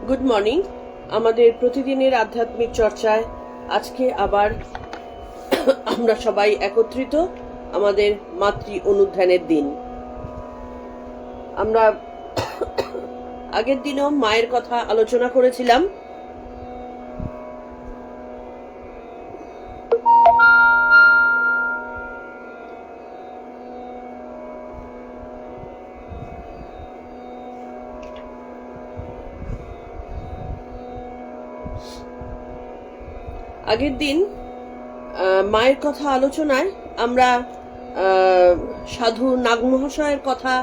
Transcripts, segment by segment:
Good morning. আমাদের প্রতিদিনের আধ্যাত্মিক চর্চায় আজকে আবার আমরা সবাই একত্রিত। আমাদের মাতৃ অনুধ্যানের দিন। আমরা আগের দিনও মায়ের কথা আলোচনা করেছিলাম। আগের দিন মায়ের কথা আলোচনায় আমরা সাধু নাগমহাশয়ের কথা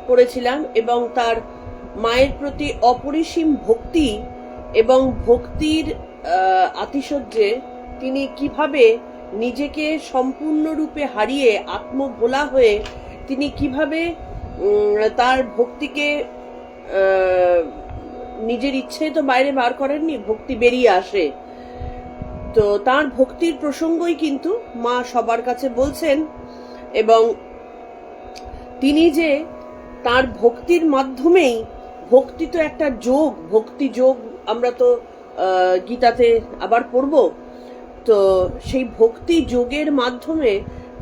পড়েছিলাম এবং তার মায়ের প্রতি অপরিসীম ভক্তি এবং ভক্তির আতিশয্যে তিনি কিভাবে নিজেকে সম্পূর্ণরূপে হারিয়ে আত্মভোলা হয়ে তিনি কিভাবে তার ভক্তিকে নিজের ইচ্ছে তো বাইরে বার করেননি, ভক্তি বেরিয়ে আসে। তো তার ভক্তির প্রসঙ্গই কিন্তু মা সবার কাছে বলছেন এবং তিনি যে তার ভক্তির মাধ্যমেই, ভক্তি তো একটা যোগ, ভক্তি যোগ আমরা তো গীতাতে আবার পড়ব। তো সেই ভক্তি যোগের মাধ্যমে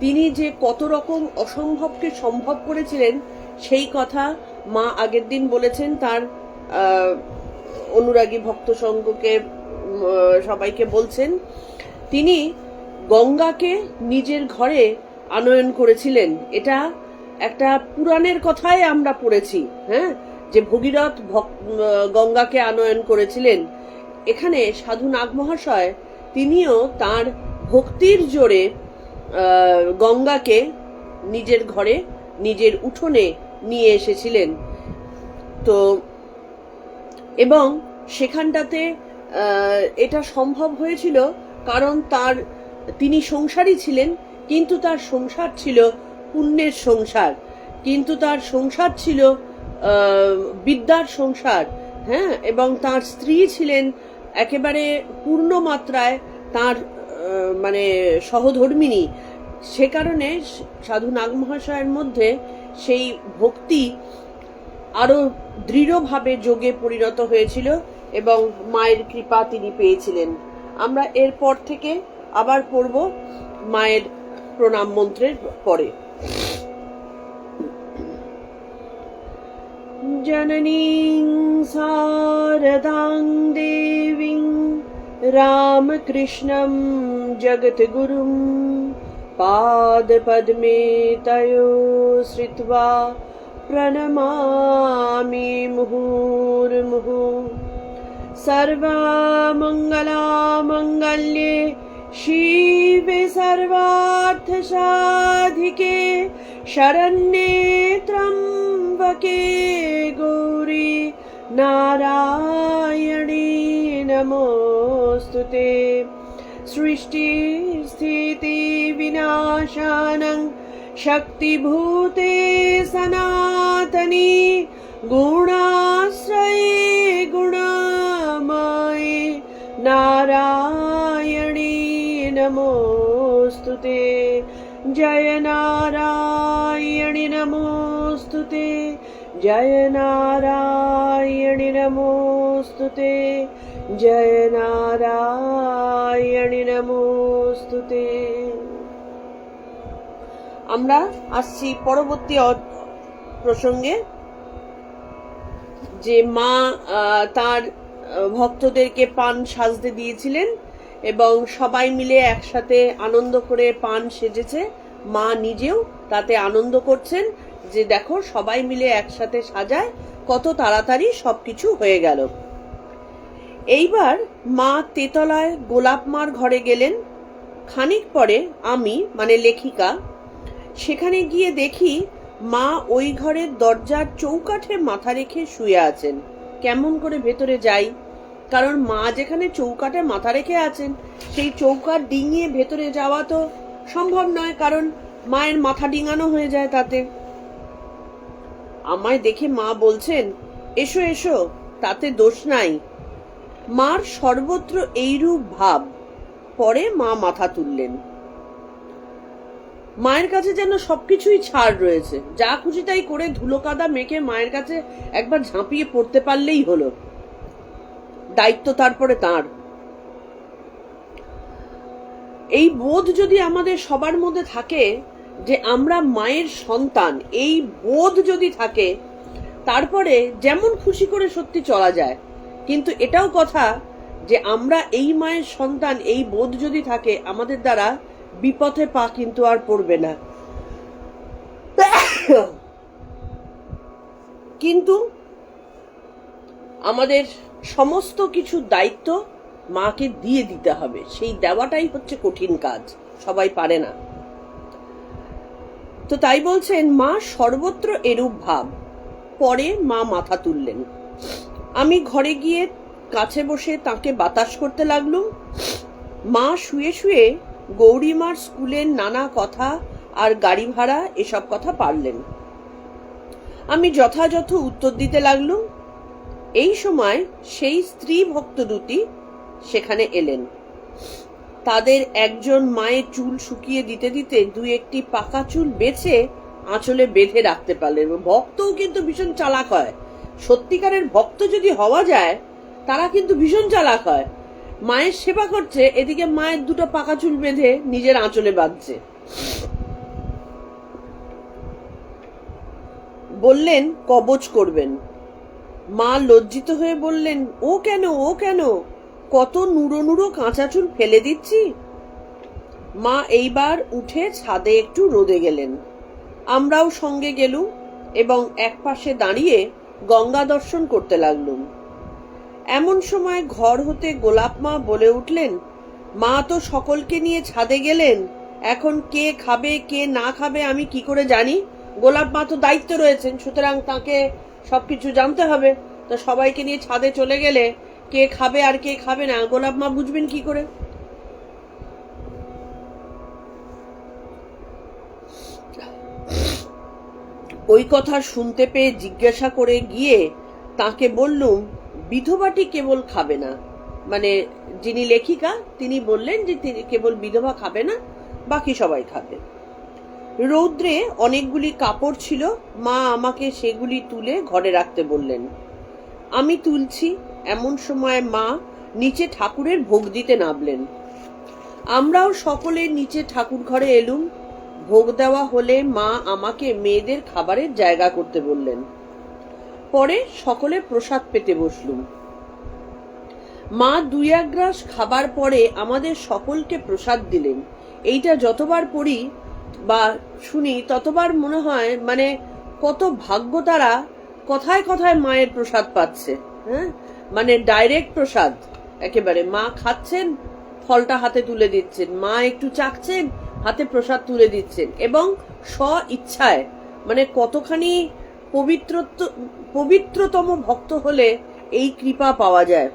তিনি যে কত রকম অসম্ভবকে সম্ভব করেছিলেন সেই কথা মা আগের দিন বলেছেন। তার অনুরাগী ভক্ত সঙ্গকে সবাইকে বলছেন তিনি গঙ্গাকে নিজের ঘরে আনয়ন করেছিলেন। এটা একটা পুরাণের কথাই আমরা পড়েছি, হ্যাঁ, যে ভগীরথ গঙ্গাকে আনয়ন করেছিলেন। এখানে সাধু নাগমহাশয় তিনিও তার ভক্তির জোরে গঙ্গাকে নিজের ঘরে, নিজের উঠোনে নিয়ে এসেছিলেন। তো এবং সেখানটাতে এটা সম্ভব হয়েছিল কারণ তিনি সংসারী ছিলেন, কিন্তু তার সংসার ছিল পুণ্যের সংসার, কিন্তু তার সংসার ছিল বিদ্যার সংসার, হ্যাঁ, এবং তার স্ত্রী ছিলেন একেবারে পূর্ণ মাত্রায় তার মানে সহধর্মিণী। সে কারণে সাধু নাগমহাশয়ের মধ্যে সেই ভক্তি আরো দৃঢ়ভাবে যোগে পরিণত হয়েছিল এবং মায়ের কৃপা তিনি পেয়েছিলেন। আমরা এরপর থেকে আবার পড়ব মায়ের প্রণাম মন্ত্রের পরে। জননীং শারদাং দেবীং রামকৃষ্ণং জগৎগুরুং পাদপদ্মে তয়ো শ্রিত্বা প্রণমামি মুহুর্মুহু। सर्वमङ्गलामङ्गल्ये शिवे सर्वार्थसाधिके शरण्ये त्र्यम्बके गौरी नारायणी नमोऽस्तुते। सृष्टिस्थितिविनाशानं शक्तिभूते सनातनी गुणाश्रये गुणामये नारायणी नमोऽस्तुते। जय नारायणी नमोऽस्तुते, जय नारायणी नमोऽस्तुते, जय नारायणी नमोऽस्तुते। আমরা আসছি পরবর্তী প্রসঙ্গে, যে মা তার ভক্তদেরকে পান সাজতে দিয়েছিলেন এবং সবাই মিলে একসাথে আনন্দ করে পান সেজেছে। মা নিজেও তাতে আনন্দ করছেন যে দেখো সবাই মিলে একসাথে সাজায়, কত তাড়াতাড়ি সবকিছু হয়ে গেল। এইবার মা তেতলায় গোলাপ মার ঘরে গেলেন। খানিক পরে আমি মানে লেখিকা সেখানে গিয়ে দেখি মা ওই ঘরের দরজার চৌকাঠে মাথা রেখে শুয়ে আছেন। কেমন করে ভেতরে যাই, কারণ মা যেখানে চৌকাঠে মাথা রেখে আছেন সেই চৌকাঠ ডিঙিয়ে ভেতরে যাওয়া তো সম্ভব নয়, কারণ মায়ের মাথা ডিঙানো হয়ে যায় তাতে। আমায় দেখে মা বলছেন, এসো এসো, তাতে দোষ নাই। মার সর্বত্র এইরূপ ভাব। পরে মা মাথা তুললেন। মায়ের কাছে যেন সবকিছুই ছাড় রয়েছে, যা খুশি তাই করে ধুলো কাদা মেখে মায়ের কাছে একবার ঝাঁপিয়ে পড়তে পারলেই হলো। দায়িত্ব তারপরে তার। এই বোধ যদি আমাদের সবার মধ্যে থাকে যে আমরা মায়ের সন্তান, এই বোধ যদি থাকে, তারপরে যেমন খুশি করে সত্যি চলা যায়। কিন্তু এটাও কথা যে আমরা এই মায়ের সন্তান, এই বোধ যদি থাকে, আমাদের দ্বারা বিপথে পা কিন্তু আর পড়বে না। কিন্তু আমাদের সমস্ত কিছু দায়িত্ব মাকে দিয়ে দিতে হবে, সেই দেওয়াটাই হচ্ছে কঠিন কাজ, সবাই পারে না। তো তাই বলছেন মা সর্বত্র এরূপ ভাব। পরে মা মাথা তুললেন। আমি ঘরে গিয়ে কাছে বসে তাকে বাতাস করতে লাগলুম। মা শুয়ে শুয়ে গৌরীমার স্কুলের নানা কথা আর গাড়ি ভাড়া এসব কথা পারলেন। আমি যথাযথ উত্তর দিতে লাগলুম। এই সময় সেই স্ত্রী ভক্ত দুটি সেখানে এলেন। তাদের একজন মায়ের চুল শুকিয়ে দিতে দিতে দুই একটি পাকা চুল বেছে আঁচলে বেঁধে রাখতে পারলেন। ভক্তও কিন্তু ভীষণ চালাক হয়। সত্যিকারের ভক্ত যদি হওয়া যায়, তারা কিন্তু ভীষণ চালাক হয়। মায়ের সেবা করছে, এদিকে মায়ের দুটো পাকা চুল বেঁধে নিজের আঁচলে বাঁধছে। বললেন কবচ করবেন। মা লজ্জিত হয়ে বললেন, ও কেন, ও কেন, কত নুড়ো নুড়ো কাঁচা চুল ফেলে দিচ্ছি। মা এইবার উঠে ছাদে একটু রোদে গেলেন। আমরাও সঙ্গে গেলুম এবং একপাশে দাঁড়িয়ে গঙ্গা দর্শন করতে লাগলুম। এমন সময় ঘর হতে গোলাপ মা বলে উঠলেন, মা তো সকলকে নিয়ে ছাদে গেলেন, এখন কে খাবে কে না খাবে আমি কি করে জানি? গোলাপ মা তো দায়িত্ব রয়েছেন, সুতরাং তাকে সবকিছু জানতে হবে। তো সবাইকে নিয়ে ছাদে চলে গেলে কে খাবে আর কে খাবে না গোলাপ মা বুঝবেন কি করে? ওই কথা শুনতে পেয়ে জিজ্ঞাসা করে গিয়ে তাকে বললুম, বিধবাটি কেবল খাবে না, মানে যিনি লেখিকা তিনি বললেন যে তিনি কেবল বিধবা খাবে না, বাকি সবাই খাবে। রৌদ্রে অনেকগুলি কাপড় ছিল, মা আমাকে সেগুলি তুলে ঘরে রাখতে বললেন। আমি তুলছি, এমন সময় মা নিচে ঠাকুরের ভোগ দিতে নামলেন। আমরাও সকলে নিচে ঠাকুর ঘরে এলুম। ভোগ দেওয়া হলে মা আমাকে মেয়েদের খাবারের জায়গা করতে বললেন। পরে সকলে প্রসাদ পেতে বসলুম। মা দুই এক গ্রাস খাবার পরে আমাদের সকলকে প্রসাদ দিলেন। এইটা যতবার পড়ি বা শুনি ততবার মনে হয় মানে কত ভাগ্য তারা, কথায় কথায় মায়ের প্রসাদ পাচ্ছে। হ্যাঁ, মানে ডাইরেক্ট প্রসাদ, একেবারে মা খাচ্ছেন, ফলটা হাতে তুলে দিচ্ছেন, মা একটু চাকছেন, হাতে প্রসাদ তুলে দিচ্ছেন, এবং স্ব ইচ্ছায়। মানে কতখানি পবিত্রতম ভক্ত হলে এই কৃপা পাওয়া যায়।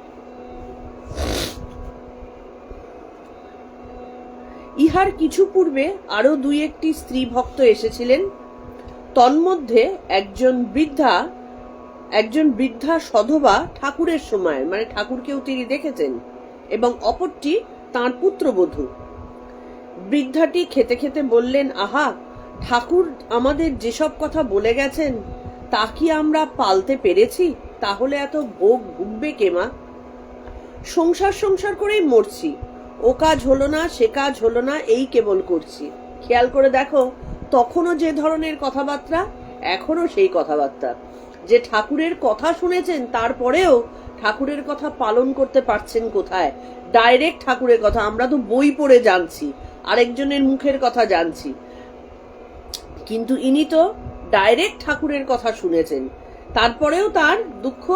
ইহার কিছু পূর্বে আরো দুই একটি স্ত্রী ভক্ত এসেছিলেন। তন্মধ্যে একজন বৃদ্ধা সধবা ঠাকুরের সময়, মানে ঠাকুরকেও তিনি দেখেছেন, এবং অপরটি তাঁর পুত্রবধূ। বৃদ্ধাটি খেতে খেতে বললেন, আহা, ঠাকুর আমাদের যেসব কথা বলে গেছেন তা কি আমরা পালতে পেরেছি? তাহলে এত ভোগ ভুগবে কে মা? সংসার করেই মরছি, ও কাজ হলো না সে কাজ হলো না, এই কেবল করছি। খেয়াল করে দেখো, তখনও যে ধরনের কথাবার্তা, এখনো সেই কথাবার্তা। যে ঠাকুরের কথা শুনেছেন তারপরেও ঠাকুরের কথা পালন করতে পারছেন কোথায়? ডাইরেক্ট ঠাকুরের কথা, আমরা তো বই পড়ে জানছি, আরেকজনের মুখের কথা জানছি, কিন্তু ইনি তো ডাইরেক্ট ঠাকুরের কথা শুনেছেন। তারপরেও তার দুঃখ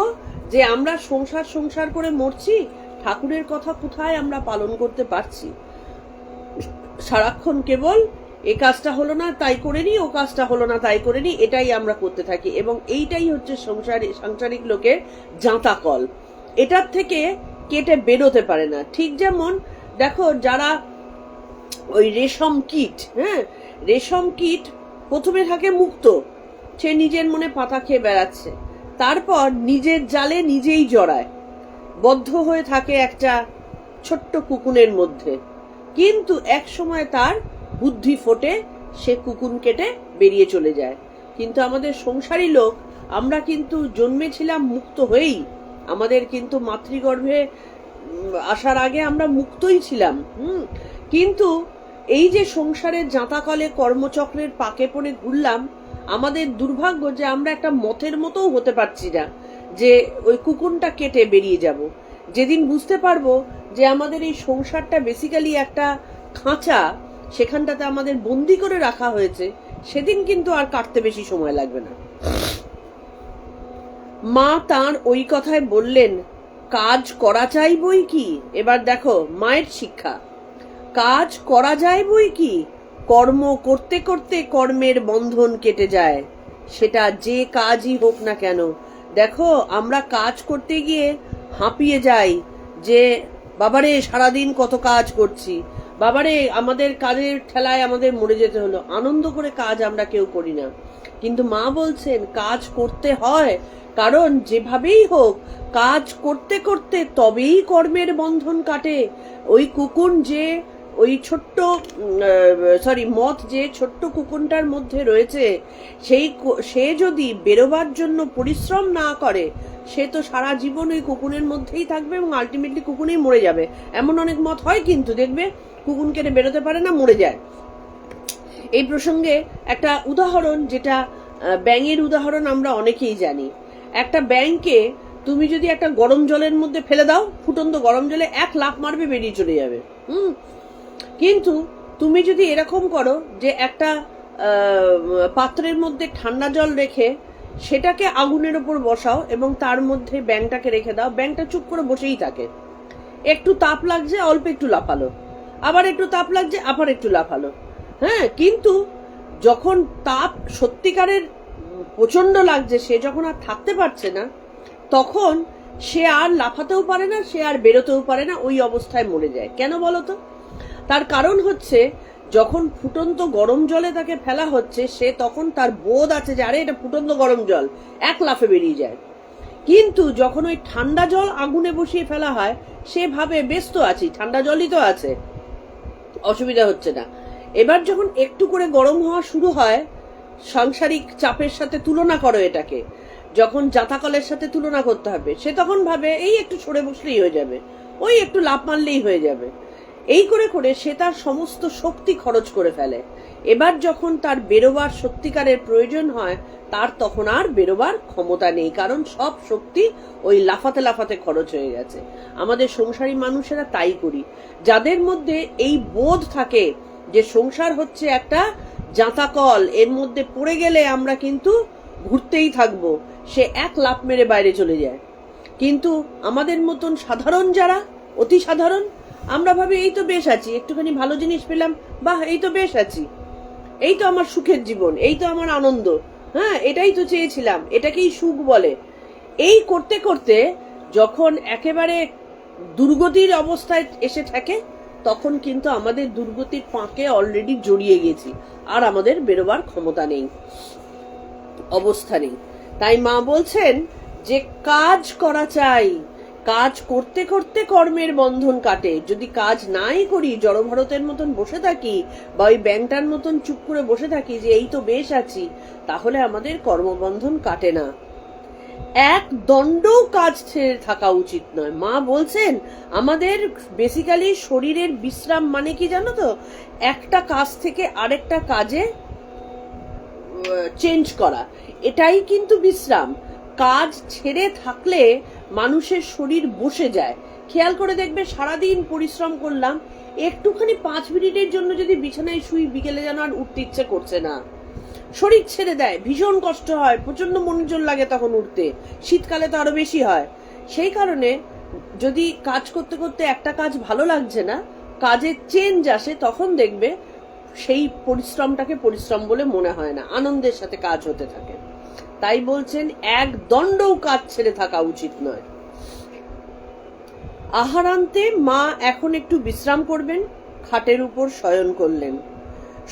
যে আমরা সংসার করে মরছি, ঠাকুরের কথা কোথায় আমরা পালন করতে পারছি? সারাক্ষণ কেবল এ কাজটা হলো না তাই করে নি, ও কাজটা হলো না তাই করে নি, এটাই আমরা করতে থাকি, এবং এইটাই হচ্ছে সাংসারিক লোকের জাঁতা কল। এটার থেকে কেটে বেরোতে পারে না। ঠিক যেমন দেখো, যারা ওই রেশম কীট, হ্যাঁ, রেশম কীট প্রথমে থাকে মুক্ত, সে নিজের মনে পাতা খেয়ে বেড়াচ্ছে, তারপর নিজের জালে নিজেই জড়ায়, বদ্ধ হয়ে থাকে একটা ছোট্ট কুকুনের মধ্যে। কিন্তু এক সময় তার বুদ্ধি ফোটে, সে কুকুন কেটে বেরিয়ে চলে যায়। কিন্তু আমাদের সংসারী লোক, আমরা কিন্তু জন্মেছিলাম মুক্ত হয়েই, আমাদের কিন্তু মাতৃগর্ভে আসার আগে আমরা মুক্তই ছিলাম। কিন্তু এই যে সংসারের জাঁতাকলে কর্মচক্রের পাকে পড়ে ঘুরলাম, আমাদের দুর্ভাগ্য যে আমরা একটা মথের মতো হতে পারছি না যে ওই কুকুনটা কেটে বেরিয়ে যাব। যেদিন বুঝতে পারবো যে আমাদের এই সংসারটা বেসিক্যালি একটা খাঁচা, সেখানটাতে আমাদের বন্দি করে রাখা হয়েছে, সেদিন কিন্তু আর কাটতে বেশি সময় লাগবে না। মা তার ওই কথায় বললেন, কাজ করা চাই বই কি। এবার দেখো মায়ের শিক্ষা, কাজ করা যায় বই কি, কর্ম করতে করতে কর্মের বন্ধন কেটে যায়, সেটা যে কাজই হোক না কেন। দেখো আমরা কাজ করতে গিয়ে হাঁপিয়ে যাই যে বাবারে সারাদিন কত কাজ করছি, বাবারে আমাদের কাজের ঠেলায় আমাদের মরে যেতে হলো, আনন্দ করে কাজ আমরা কেউ করি না। কিন্তু মা বলছেন কাজ করতে হয়, কারণ যেভাবেই হোক কাজ করতে করতে তবেই কর্মের বন্ধন কাটে। ওই কুকুন যে ওই ছোট্ট মথ যে ছোট্ট কুকুনটার মধ্যে রয়েছে, সে যদি বেরোবার জন্য পরিশ্রম না করে, সে তো সারা জীবন ওই কুকুনের মধ্যেই থাকবে এবং আলটিমেটলি কুকুনেই মরে যাবে। এমন অনেক মত হয় কিন্তু দেখবে কুকুন কেটে বেরোতে পারে না, মরে যায়। এই প্রসঙ্গে একটা উদাহরণ, যেটা ব্যাঙের উদাহরণ আমরা অনেকেই জানি। একটা ব্যাঙকে তুমি যদি একটা গরম জলের মধ্যে ফেলে দাও, ফুটন্ত গরম জলে এক লাফ মারবে, বেরিয়ে চলে যাবে। কিন্তু তুমি যদি এরকম করো যে একটা পাত্রের মধ্যে ঠান্ডা জল রেখে সেটাকে আগুনের ওপর বসাও এবং তার মধ্যে ব্যাঙটাকে রেখে দাও, ব্যাঙটা চুপ করে বসেই থাকে। একটু তাপ লাগছে, অল্প একটু লাফালো, আবার একটু তাপ লাগছে, আবার একটু লাফালো। হ্যাঁ, কিন্তু যখন তাপ সত্যিকারের প্রচন্ড লাগছে, সে যখন আর থাকতে পারছে না, তখন সে আর লাফাতেও পারে না, সে আর বেরোতেও পারে না, ওই অবস্থায় মরে যায়। কেন বলতো? তার কারণ হচ্ছে যখন ফুটন্ত গরম জলে তাকে ফেলা হচ্ছে, সে তখন তার বোধ আছে যে আরে এটা ফুটন্ত গরম জল, এক লাফে বেরিয়ে যায়। কিন্তু যখন ওই ঠান্ডা জল আগুনে বসিয়ে ফেলা হয়, সে ভাবে বেশ তো আছি, ঠান্ডা জলই তো আছে, অসুবিধা হচ্ছে না। এবার যখন একটু করে গরম হওয়া শুরু হয়, সাংসারিক চাপের সাথে তুলনা করো এটাকে, যখন জাঁতাকলের সাথে তুলনা করতে হবে, সে তখন ভাবে এই একটু সরে বসলেই হয়ে যাবে, ওই একটু লাফ মারলেই হয়ে যাবে। এই করে করে সে তার সমস্ত শক্তি খরচ করে ফেলে। এবার যখন তার বেরোবার সত্যিকারের প্রয়োজন হয়, তার তখন আর বেরোবার ক্ষমতা নেই, কারণ সব শক্তি ওই লাফাতে লাফাতে খরচ হয়ে গেছে। আমাদের সংসারী মানুষেরা তাই করি, যাদের মধ্যে এই বোধ থাকে যে সংসার হচ্ছে একটা জাঁতাকল, এর মধ্যে পড়ে গেলে আমরা কিন্তু ঘুরতেই থাকবো, সে এক লাফ মেরে বাইরে চলে যায়। কিন্তু আমাদের মতন সাধারণ যারা, অতি সাধারণ, আমরা ভাবি এই তো বেশ আছি, একটুখানি ভালো জিনিস পেলাম, বাহ এই তো বেশ আছি, এই তো আমার সুখের জীবন, এই তো আমার আনন্দ, হ্যাঁ এটাই তো চেয়েছিলাম, এটাকেই সুখ বলে। এই করতে করতে যখন একেবারে দুর্গতির অবস্থায় এসে থাকে, তখন কিন্তু আমাদের দুর্গতির পাঁকে অলরেডি জড়িয়ে গেছি, আর আমাদের বেরোবার ক্ষমতা নেই, অবস্থা নেই। তাই মা বলছেন যে কাজ করা চাই, কাজ করতে করতে কর্মের বন্ধন কাটে। যদি কাজ নাই করি, জড়ভরতের মতন বসে থাকি, বা ওই ব্যাংটার মতন চুপ করে বসে থাকি যে এই তো বেশ আছি, তাহলে আমাদের কর্মবন্ধন কাটে না। এক দণ্ডও কাজ ছেড়ে থাকা উচিত নয়। মা বলছেন আমাদের বেসিক্যালি শরীরের বিশ্রাম মানে কি জানো তো, একটা কাজ থেকে আরেকটা কাজে চেঞ্জ করা, এটাই কিন্তু বিশ্রাম। কাজ ছেড়ে থাকলে মানুষের শরীর বসে যায়। খেয়াল করে দেখবে সারাদিন পরিশ্রম করলাম, একটুখানি 5 মিনিটের জন্য যদি বিছানায় শুই, বিকেলে যেন আর উঠতে ইচ্ছে করছে না, শরীর ছেড়ে দেয়, ভীষণ কষ্ট হয়, প্রচন্ড মনোযোগ লাগে তখন উঠতে, শীতকালে তো আরো বেশি হয়। সেই কারণে যদি কাজ করতে করতে একটা কাজ ভালো লাগছে না, কাজের চেঞ্জ আসে, তখন দেখবে সেই পরিশ্রমটাকে পরিশ্রম বলে মনে হয় না, আনন্দের সাথে কাজ হতে থাকে। তাই বলছেন এক দণ্ডও কাজ ছেড়ে থাকা উচিত নয়। আহারান্তে মা এখন একটু বিশ্রাম করবেন, খাটের উপর শয়ন করলেন।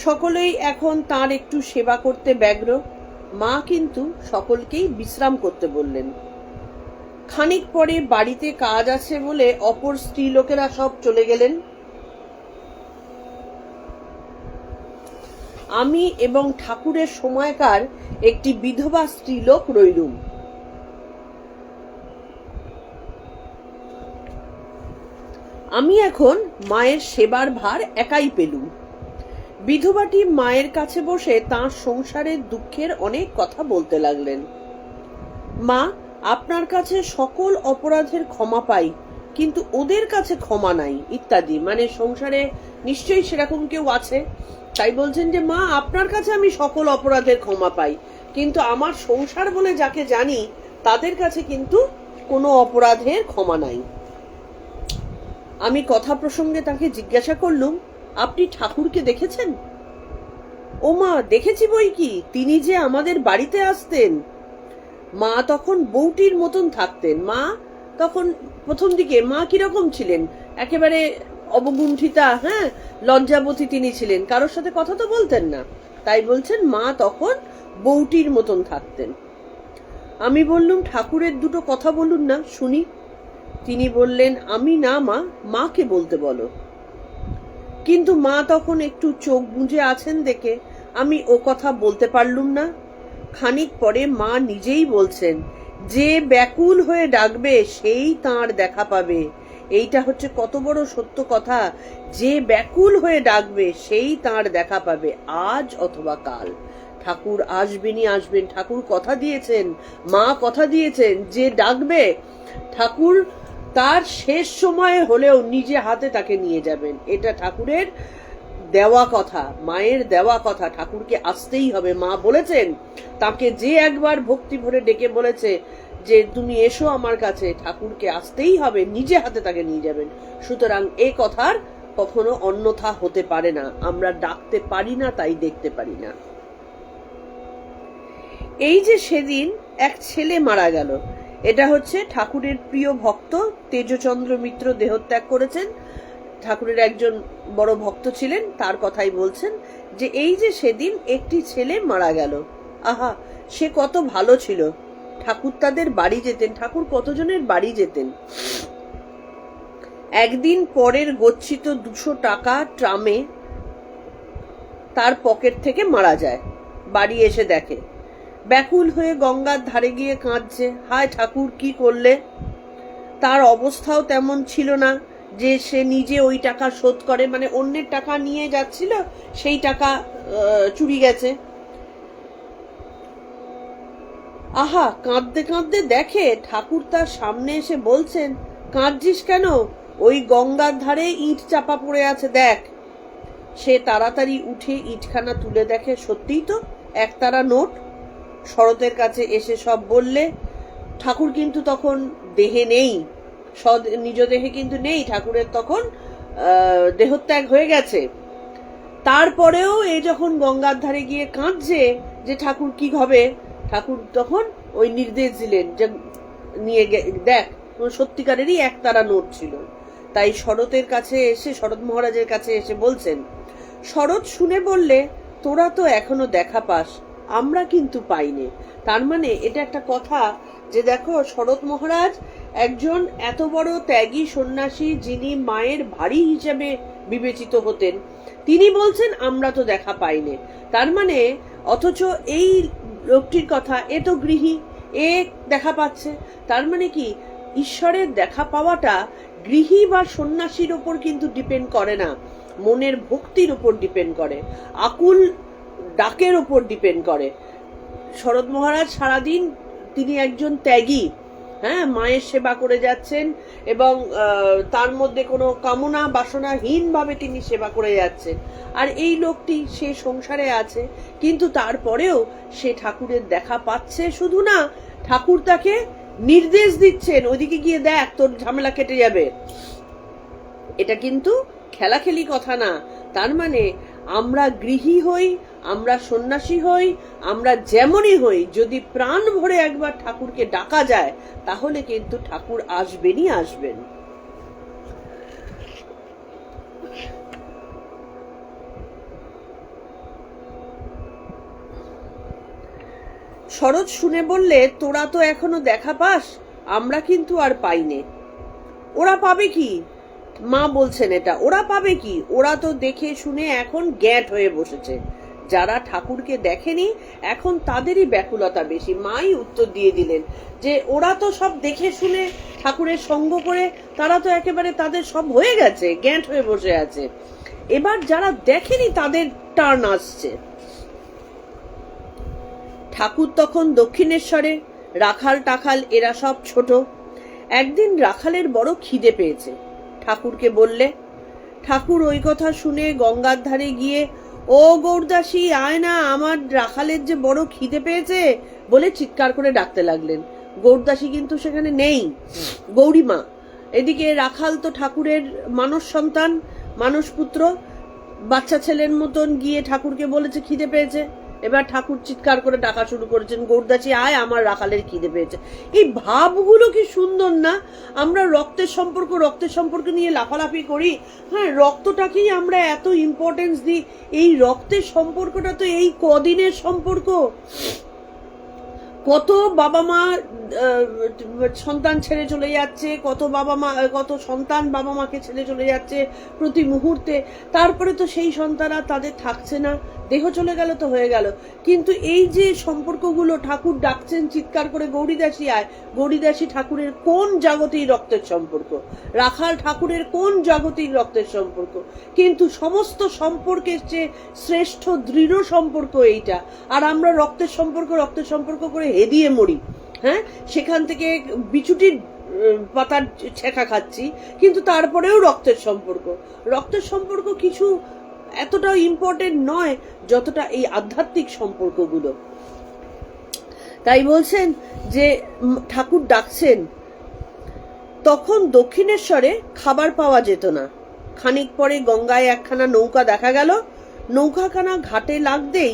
সকলেই এখন তার একটু সেবা করতে ব্যগ্র। মা কিন্তু সকলকেই বিশ্রাম করতে বললেন। খানিক পরে বাড়িতে কাজ আছে বলে অপর স্ত্রীলোকেরা সব চলে গেলেন। আমি এবং ঠাকুরের সময়কার একটি বিধবা স্ত্রীলোক রইলুম। আমি এখন মায়ের সেবার ভার একাই পেলুম। বিধবাটি মায়ের কাছে বসে তাঁর সংসারের দুঃখের অনেক কথা বলতে লাগলেন। মা, আপনার কাছে সকল অপরাধের ক্ষমা পাই, কিন্তু ওদের কাছে ক্ষমা নাই, ইত্যাদি। মানে সংসারে নিশ্চয়ই সেরকম কেউ আছে, তাই বলছেন যে মা, আপনার কাছে আমি সকল অপরাধের ক্ষমা পাই, কিন্তু আমার সংসার বলে যাকে জানি তাদের কাছে কিন্তু কোনো অপরাধের ক্ষমা নাই। আমি কথা প্রসঙ্গে তাকে জিজ্ঞাসা করলুম, আপনি ঠাকুরকে দেখেছেন? ও মা, দেখেছি বই কি, তিনি যে আমাদের বাড়িতে আসতেন। মা তখন বউটির মতন থাকতেন। মা তখন প্রথম দিকে মা কিরকম ছিলেন, একেবারে অবগুণ্ঠিতা, লজ্জাবতী তিনি ছিলেন, কারোর সাথে কথা তো বলতেন না। তাই বলছেন মা তখন বউটির মতন থাকতেন। আমি বললুম, ঠাকুরের দুটো কথা বলুন না, শুনি। তিনি বললেন, আমি না মা, মাকে বলতে বলো। কিন্তু মা তখন একটু চোখ বুজে আছেন দেখে আমি ও কথা বলতে পারলুম না। খানিক পরে মা নিজেই বলছেন, যে ব্যাকুল হয়ে ডাকবে সেই তাঁর দেখা পাবে। এইটা হচ্ছে কত বড় সত্য কথা, যে ব্যাকুল হয়ে ডাকবে সেই তাঁর দেখা পাবে, আজ অথবা কাল। ঠাকুর আসবেনই আসবেন, ঠাকুর কথা দিয়েছেন, মা কথা দিয়েছেন, যে ডাকবে ঠাকুর তার শেষ সময়ে হলেও নিজে হাতে তাকে নিয়ে যাবেন। এটা ঠাকুরের দেওয়া কথা, মায়ের দেওয়া কথা। ঠাকুরকে আসতেই হবে। মা বলেছেন, তাকে যে একবার ভক্তি ভরে ডেকে বলেছে যে তুমি এসো আমার কাছে, ঠাকুরকে আসতেই হবে, নিজে হাতে তাকে নিয়ে যাবেন। সুতরাং এ কথার কখনো অন্যথা হতে পারে না। আমরা ডাকতে পারি না, তাই দেখতে পারি না। এই যে সেদিন এক ছেলে মারা গেল, এটা হচ্ছে ঠাকুরের প্রিয় ভক্ত তেজচন্দ্র মিত্র দেহত্যাগ করেছেন। ঠাকুরের একজন বড় ভক্ত ছিলেন, তার কথাই বলছেন যে এই যে সেদিন একটি ছেলে মারা গেল। আহা, সে কত ভালো ছিল। ঠাকুর তাদের বাড়ি যেতেন, ঠাকুর কতজনের বাড়ি যেতেন। একদিন পরের গচ্ছিত 200 টাকা ট্রামে তার পকেট থেকে মারা যায়। বাড়ি এসে দেখে ব্যাকুল হয়ে গঙ্গার ধারে গিয়ে কাঁদছে, হায় ঠাকুর কি করলে। তার অবস্থাও তেমন ছিল না যে সে নিজে ওই টাকা শোধ করে, মানে অন্যের টাকা নিয়ে যাচ্ছিল, সেই টাকা চুরি গেছে। আহা, কাঁদতে কাঁদতে দেখে ঠাকুর তার সামনে এসে বলছেন, কাঁদছিস কেন? ওই গঙ্গার ধারে ইট চাপা পড়ে আছে, দেখ। সে তাড়াতাড়ি উঠে ইটখানা তুলে দেখে, সত্যিই তো একতারা নোট। শরতের কাছে এসে সব বললে। ঠাকুর কিন্তু তখন দেহে নেই, নিজ দেহে কিন্তু নেই, ঠাকুরের তখন দেহত্যাগ হয়ে গেছে। তারপরেও এ যখন গঙ্গার ধারে গিয়ে কাঁদছে যে ঠাকুর কি হবে, ঠাকুর তখন ওই নির্দেশ দিলেন যে নিয়ে দেখ, সত্যিকারেরই একতারা নোট ছিল। তাই শরতের কাছে এসে, শরৎ মহারাজের কাছে এসে বলছেন। শরৎ শুনে বললে, তোরা তো এখনো দেখা পাস, আমরা কিন্তু পাইনি। তার মানে এটা একটা কথা যে দেখো, শরৎ মহারাজ একজন এত বড় ত্যাগী সন্ন্যাসী, যিনি মায়ের ভারী হিসেবে বিবেচিত হতেন, তিনি বলছেন আমরা তো দেখা পাইনি। তার মানে অথচ এই লোকটির কথা, এ তো গৃহী, এ দেখা পাচ্ছে। তার মানে কি, ঈশ্বরের দেখা পাওয়াটা গৃহী বা সন্ন্যাসীর উপর কিন্তু ডিপেন্ড করে না, মনের ভক্তির উপর ডিপেন্ড করে, আকুল ডাকের উপর ডিপেন্ড করে। শরৎ মহারাজ সারাদিন তিনি একজন ত্যাগী, মায়ের সেবা করে যাচ্ছেন এবং তার মধ্যে কোনো কামনা বাসনাহীন ভাবে তিনি সেবা করে যাচ্ছেন। আর এই লোকটি সে সংসারে আছে, কিন্তু তারপরেও সে ঠাকুরের দেখা পাচ্ছে। শুধু না, ঠাকুর তাকে নির্দেশ দিচ্ছেন, ওইদিকে গিয়ে দেখ, তোর ঝামেলা কেটে যাবে। এটা কিন্তু খেলাখেলি কথা না। তার মানে আমরা গৃহী হই, আমরা সন্ন্যাসী হই, আমরা যেমনই হই, যদি প্রাণ ভরে একবার ঠাকুরকে ডাকা যায়, তাহলে কিন্তু ঠাকুর আসবেনই আসবেন। শরৎ শুনে বললে, তোরা তো এখনো দেখা পাস, আমরা কিন্তু আর পাইনে। ওরা পাবে কি? মা বলছেন এটা, ওরা পাবে কি? ওরা তো দেখে শুনে এখন গ্যাট হয়ে বসেছে। যারা ঠাকুরকে দেখেনি এখন তাদেরই ব্যাকুলতা বেশি। মাই উত্তর দিয়ে দিলেন যে ওরা তো সব দেখে শুনে ঠাকুরের সঙ্গ করে তারা তো একেবারে তাদের সব হয়ে গেছে, গ্যাঁট হয়ে বসে আছে। এবার যারা দেখেনি তাদের টার্ন আসছে। ঠাকুর তখন দক্ষিণেশ্বরে, রাখাল টাখাল এরা সব ছোট। একদিন রাখালের বড় খিদে পেয়েছে, ঠাকুরকে বললে। ঠাকুর ওই কথা শুনে গঙ্গার ধারে গিয়ে, ও গৌরদাসী আয় না, আমার রাখালের যে বড় খিদে পেয়েছে বলে চিৎকার করে ডাকতে লাগলেন। গৌরদাসী কিন্তু সেখানে নেই, গৌরীমা। এদিকে রাখাল তো ঠাকুরের মানস সন্তান, মানস পুত্র, বাচ্চা ছেলের মতন গিয়ে ঠাকুরকে বলেছে খিদে পেয়েছে। এবার ঠাকুর চিৎকার করে ডাকা শুরু করেছেন, গৌরদাসী আয়, আমার রাখালের খিদে পেয়েছে। এই ভাবগুলো কি সুন্দর না? আমরা রক্তের সম্পর্ক নিয়ে লাফালাফি করি। হ্যাঁ, রক্তটাকেই আমরা এত ইম্পর্টেন্স দিই। এই রক্তের সম্পর্কটা তো এই কদিনের সম্পর্ক। কত বাবা মা সন্তান ছেড়ে চলে যাচ্ছে, কত সন্তান বাবা মাকে ছেড়ে চলে যাচ্ছে প্রতি মুহূর্তে। তারপরে তো সেই সন্তান আর তাদের থাকছে না, দেহ চলে গেল তো হয়ে গেল। কিন্তু এই যে সম্পর্কগুলো ঠাকুর ডাকছেন চিৎকার করে, গৌরীদাসী আয়। গৌরীদাসী ঠাকুরের কোন জাগতিক রক্তের সম্পর্ক, রাখাল ঠাকুরের কোন জাগতিক রক্তের সম্পর্ক। কিন্তু সমস্ত সম্পর্কের চেয়ে শ্রেষ্ঠ দৃঢ় সম্পর্ক এইটা। আর আমরা রক্তের সম্পর্ক করে হেদিয়ে মরি। হ্যাঁ, সেখান থেকে বিচুটির পাতার ছেঁকা খাচ্ছি, কিন্তু তারপরেও রক্তের সম্পর্ক কিছু এতটা ইম্পর্টেন্ট নয় যতটা এই আধ্যাত্মিক সম্পর্কগুলো। তাই বলছেন যে ঠাকুর ডাকছেন। তখন দক্ষিণেশ্বরে খাবার পাওয়া যেত না। খানিক পরে গঙ্গায় একখানা নৌকা দেখা গেল। নৌকাখানা ঘাটে লাগতেই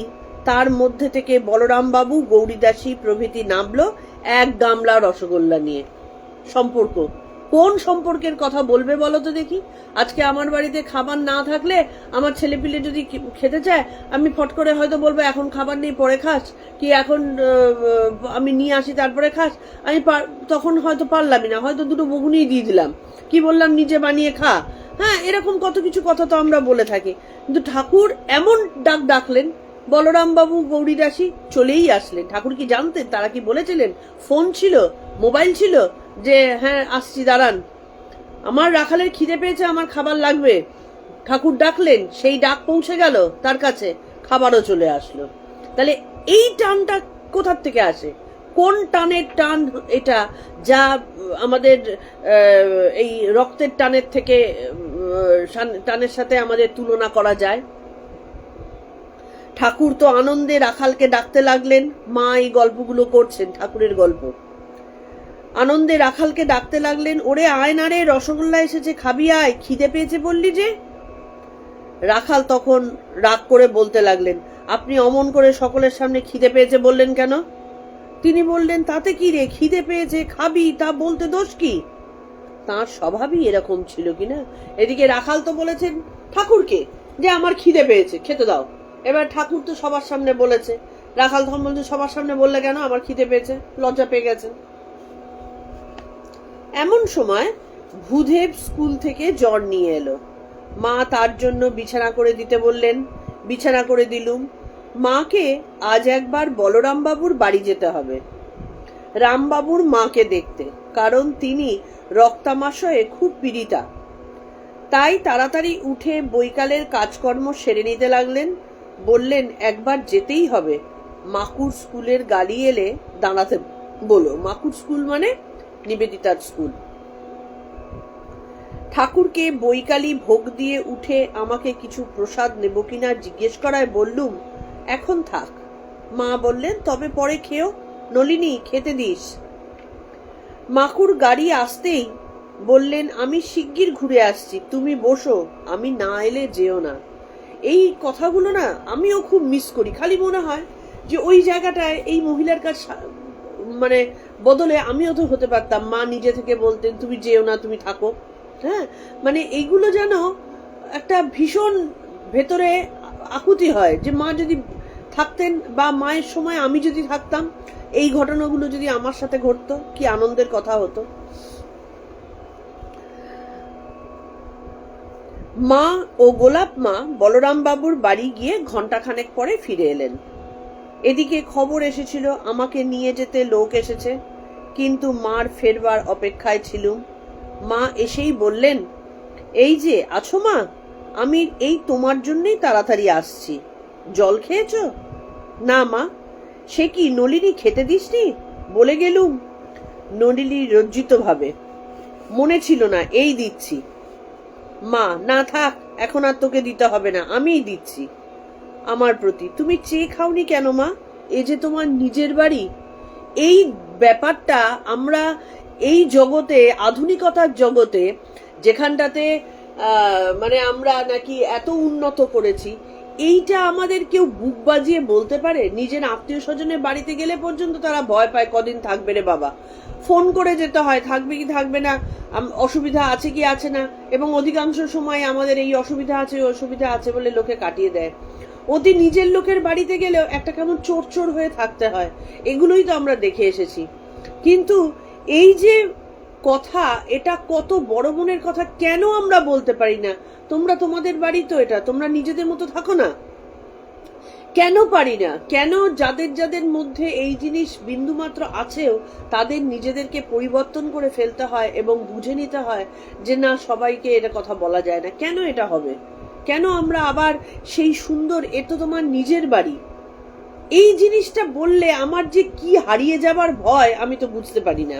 তার মধ্যে থেকে বলরাম বাবু, গৌরীদাসী প্রভৃতি নামলো এক গামলা রসগোল্লা নিয়ে। সম্পর্ক, কোন সম্পর্কের কথা বলবে বলো তো দেখি? আজকে আমার বাড়িতে খাবার না থাকলে, আমার ছেলেপিলে যদি খেতে চায়, আমি ফট করে হয়তো বলবো এখন খাবার নেই, পরে খাস, কি এখন আমি নিয়ে আসি তারপরে খাস। আমি তখন হয়তো পারলামই না, হয়তো দুটো বগুনিই দিয়ে দিলাম, কি বললাম নিজে বানিয়ে খা। হ্যাঁ, এরকম কত কিছু কথা তো আমরা বলে থাকি। কিন্তু ঠাকুর এমন ডাকলেন, বলরাম বাবু, গৌরীদাসী চলেই আসলেন। ঠাকুর কি জানতেন? তারা কি বলেছিলেন? ফোন ছিল, মোবাইল ছিল যে হ্যাঁ আসছি, দাঁড়ান, আমার রাখালের খিদে পেয়েছে, আমার খাবার লাগবে। ঠাকুর ডাকলেন, সেই ডাক পৌঁছে গেল তার কাছে, খাবারও চলে আসলো। তাহলে এই টানটা কোথার থেকে আসে? কোন টানের টান এটা, যা আমাদের এই রক্তের টানের থেকে টানের সাথে আমাদের তুলনা করা যায়? ঠাকুর তো আনন্দে রাখালকে ডাকতে লাগলেন। মা এই গল্পগুলো করছেন, ঠাকুরের গল্প। আনন্দে রাখালকে ডাকতে লাগলেন, ওরে আয় না রে, রসগোল্লা এসেছে, খাবি আয়, খিদে পেয়েছে বললি যে। রাখাল তখন রাগ করে বলতে লাগলেন, আপনি অমন করে সকলের সামনে খিদে পেয়েছে বললেন কেন? তিনি বললেন, তাতে কি রে, খিদে পেয়েছে খাবি, তা বলতে দোষ কি? তাঁর স্বভাবই এরকম ছিল কিনা। এদিকে রাখাল তো বলেছেন ঠাকুরকে যে আমার খিদে পেয়েছে, খেতে দাও। এবার ঠাকুর তো সবার সামনে বলেছে। রাখাল তখন বলছে, সবার সামনে বললে কেন, আমার খিদে পেয়েছে, লজ্জা পেয়ে গেছেন। এমন সময় ভূদেব স্কুল থেকে জ্বর নিয়ে এলো। মা তার জন্য বিছানা করে দিতে বললেন। বিছানা করে দিলুম। মাকে আজ একবার বলরাম বাবুর বাড়ি যেতে হবে, রামবাবুর মাকে দেখতে, কারণ তিনি রক্তামাশয়ে খুব পীড়িতা। তাই তাড়াতাড়ি উঠে বৈকালের কাজকর্ম সেরে নিতে লাগলেন। বললেন, একবার যেতেই হবে, মাকুর স্কুলের গাড়ি এলে দাঁড়াতে বলো। মাকুর স্কুল মানে নিবেদিতার স্কুল। ঠাকুরকে বৈকালি ভোগ দিয়ে উঠে আমাকে কিছু প্রসাদ নেব কিনা জিজ্ঞেস করায় বললুম, এখন থাক। মা বললেন, তবে পরে খেও, নলিনী খেতে দিস। মাকুর গাড়ি আসতেই বললেন, আমি শিগগির ঘুরে আসছি, তুমি বসো, আমি না এলে যেও না। এই কথাগুলো না আমিও খুব মিস করি। খালি মনে হয় যে ওই জায়গাটায় এই মহিলার কাজ মানে বদলে আমিও তো হতে পারতাম। মা নিজে থেকে বলতেন, তুমি যেও না, তুমি থাকো। হ্যাঁ, মানে এইগুলো যেন একটা ভীষণ ভেতরে আকুতি হয় যে মা যদি থাকতেন, বা মায়ের সময় আমি যদি থাকতাম, এই ঘটনাগুলো যদি আমার সাথে ঘটতো, কি আনন্দের কথা হতো। মা ও গোলাপ মা বলরাম বাবুর বাড়ি গিয়ে ঘন্টাখানেক পরে ফিরে এলেন। এদিকে খবর এসেছিল আমাকে নিয়ে যেতে লোক এসেছে, কিন্তু মার ফেরবার অপেক্ষায় ছিলুম। মা এসেই বললেন, এই যে আছো মা, আমি এই তোমার জন্যই তাড়াতাড়ি আসছি। জল খেয়েছ? না মা। সে কি নলিনী, খেতে দিসনি? বলে গেলুম। নলিনী লজ্জিত ভাবে, মনে ছিল না, এই দিচ্ছি। মা, না থাক, এখন আর তোকে দিতে হবে না, আমিই দিচ্ছি। আমার প্রতি তুমি চেয়ে খাওনি কেন মা? এ যে তোমার নিজের বাড়ি। এই ব্যাপারটা আমরা এই জগতে, আধুনিকতার জগতে, যেখানটাতে মানে আমরা নাকি এত উন্নত করেছি, এইটা আমাদের কেউ বুক বাজিয়ে বলতে পারে? নিজের আত্মীয় স্বজনের বাড়িতে গেলে পর্যন্ত তারা ভয় পায়, কদিন থাকবে রে বাবা। ফোন করে যেতে হয়, থাকবে কি থাকবে না, অসুবিধা আছে কি আছে না, এবং অধিকাংশ সময় আমাদের এই অসুবিধা আছে ওই অসুবিধা আছে বলে লোকে কাটিয়ে দেয়। অতি নিজের লোকের বাড়িতে গেলেও একটা কেমন চোর চোর হয়ে থাকতে হয়। এগুলোই তো আমরা দেখে এসেছি। কিন্তু এই যে কথা, এটা কত বড় মনের কথা, কেন আমরা বলতে পারি না? তোমরা তোমাদের বাড়ি তো এটা, তোমরা নিজেদের মতো থাকো না। কেন পারি না? কেন যাদের যাদের মধ্যে এই জিনিস বিন্দুমাত্র আছেও তাদের নিজেদেরকে পরিবর্তন করে ফেলতে হয় এবং বুঝে নিতে হয় যে না, সবাইকে এটা কথা বলা যায় না? কেন এটা হবে? কেন আমরা আবার সেই সুন্দর, এ তো তোমার নিজের বাড়ি, এই জিনিসটা বললে আমার যে কি হারিয়ে যাবার ভয়, আমি তো বুঝতে পারি না,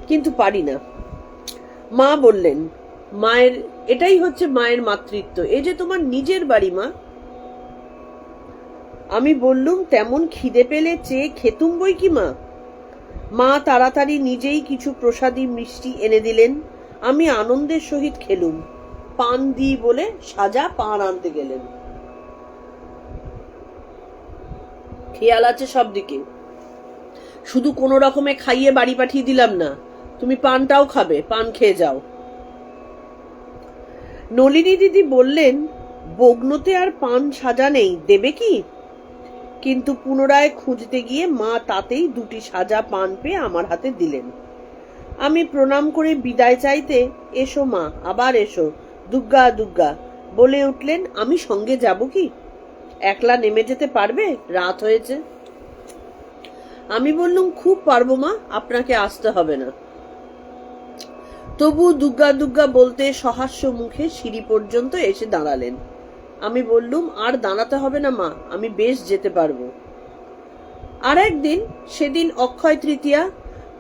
কিন্তু পারি না। মা বললেন, মায়ের এটাই হচ্ছে মায়ের মাতৃত্ব, এই যে তোমার নিজের বাড়ি মা। আমি বললুম, তেমন খিদে পেলে চেয়ে খেতুম বই কি মা। মা তাড়াতাড়ি নিজেই কিছু প্রসাদী মিষ্টি এনে দিলেন। আমি আনন্দের সহিত খেলুম। পান দিই বলে সাজা পান আনতে গেলেন। খেয়াল আছে সব দিকে, শুধু কোনো রকমে খাইয়ে বাড়ি পাঠিয়ে দিলাম না, তুমি পানটাও খাবে, পান খেয়ে যাও। নলিনী দিদি বললেন, বগ্নোতে আর পান সাজা নেই, দেবে কি? কিন্তু পুনরায় খুঁজতে গিয়ে মা তাতেই দুটি সাজা পান পেয়ে আমার হাতে দিলেন। আমি প্রণাম করে বিদায় চাইতে, এসো মা, আবার এসো, দুগ্গা দুগ্গা বলে উঠলেন। আমি সঙ্গে যাব কি? একলা নেমে যেতে পারবে? রাত হয়েছে। আমি বললুম, খুব পারবো মা, আপনাকে আসতে হবে না। তবু দুগ্গা দুগ্গা বলতে সহাস্য মুখে সিঁড়ি পর্যন্ত এসে দাঁড়ালেন। আমি বললুম, আর দাঁড়াতে হবে না মা, আমি বেশ যেতে পারবো। আর একদিন, সেদিন অক্ষয় তৃতীয়া,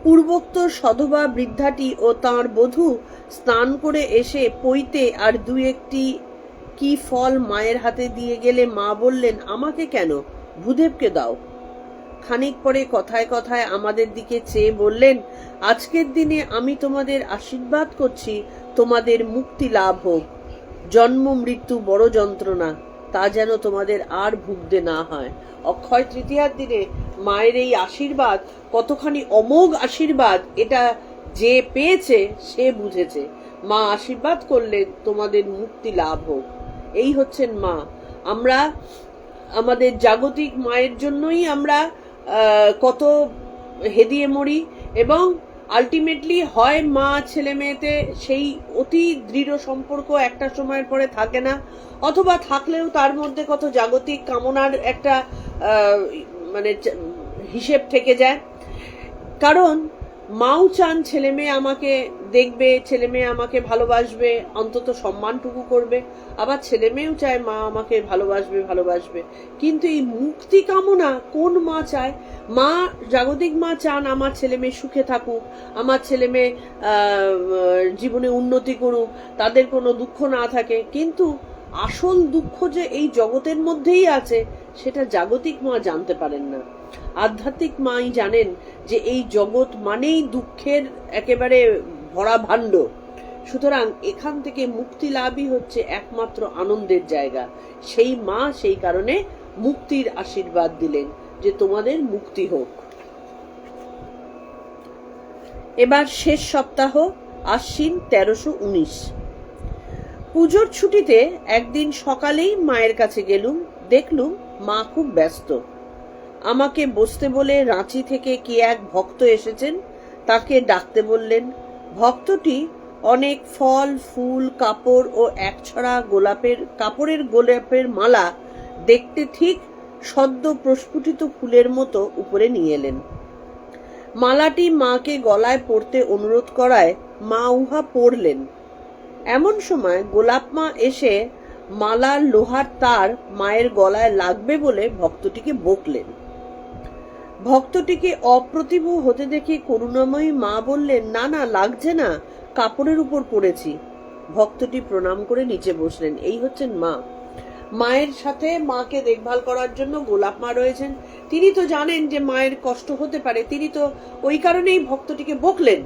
পূর্বোক্ত সধবা বৃদ্ধাটি ও তাঁর বধূ স্নান করে এসে পইতে আর দু একটি কি ফল মায়ের হাতে দিয়ে গেলে মা বললেন, আমাকে কেন, ভূদেবকে দাও। খানিক পরে কথায় কথায় আমাদের দিকে চেয়ে বললেন, আজকের দিনে আমি তোমাদের আশীর্বাদ করছি, তোমাদের মুক্তি লাভ হোক। জন্ম মৃত্যু বড় যন্ত্রণা, তা যেন তোমাদের আর ভুগতে না হয়। অক্ষয় তৃতীয়ার দিনে মায়ের এই আশীর্বাদ কতখানি অমোঘ আশীর্বাদ, এটা যে পেয়েছে সে বুঝেছে। মা আশীর্বাদ করলেন, তোমাদের মুক্তি লাভ হোক। এই হচ্ছেন মা। আমরা আমাদের জাগতিক মায়ের জন্যই আমরা কত হেদিয়ে মরি, এবং আলটিমেটলি হয় মা ছেলে মেয়েতে সেই অতি দৃঢ় সম্পর্ক একটা সময়ের পরে থাকে না, অথবা থাকলেও তার মধ্যে কত জাগতিক কামনার একটা মানে হিসেব থেকে যায়। কারণ মাও চান ছেলে মেয়ে আমাকে দেখবে, ছেলে মেয়ে আমাকে ভালোবাসবে, অন্তত সম্মানটুকু করবে। আবার ছেলে মেয়েও চায় মা আমাকে ভালোবাসবে। কিন্তু এই মুক্তি কামনা কোন মা চায়? মা, জাগতিক মা চান আমার ছেলে মেয়ে সুখে থাকুক, আমার ছেলে মেয়ে জীবনে উন্নতি করুক, তাদের কোনো দুঃখ না থাকে। কিন্তু আসল দুঃখ যে এই জগতের মধ্যেই আছে, সেটা জাগতিক মা জানতে পারেন না। আধ্যাত্মিক মাই জানেন যে এই জগৎ মানেই দুঃখের একেবারে ভরা ভাণ্ড। সুতরাং এখান থেকে মুক্তি লাভই হচ্ছে একমাত্র আনন্দের জায়গা। সেই মা সেই কারণে মুক্তির আশীর্বাদ দিলেন যে তোমাদের মুক্তি হোক। এবার শেষ সপ্তাহ, আশ্বিন 1319। পুজোর ছুটিতে একদিন সকালেই মায়ের কাছে গেলুম। দেখলুম মা খুব ব্যস্ত। আমাকে বসতে বলে রাঁচি থেকে কি এক ভক্ত এসেছেন, তাকে ডাকতে বললেন। ভক্তটি অনেক ফল, ফুল, কাপড় ও একছড়া কাপড়ের গোলাপের মালা, দেখতে ঠিক সদ্য প্রস্ফুটিত ফুলের মতো, উপরে নিয়ে এলেন। মালাটি মাকে গলায় পরতে অনুরোধ করায় মা উহা পড়লেন। এমন সময় গোলাপ মা এসে মালার লোহার তার মায়ের গলায় লাগবে বলে ভক্তটিকে বকলেন। ভক্তটিকে অপ্রতিভ হতে দেখে করুণাময়ী মা বললেন, না না, লাগছে না, কাপড়ের উপর পড়েছি। ভক্তটি প্রণাম করে নিচে বসলেন। এই হচ্ছেন মা। মায়ের সাথে মাকে দেখভাল করার জন্য গোলাপ মা রয়েছেন। তিনি তো জানেন যে মায়ের কষ্ট হতে পারে, তিনি তো ওই কারণেই ভক্তটিকে বকলেন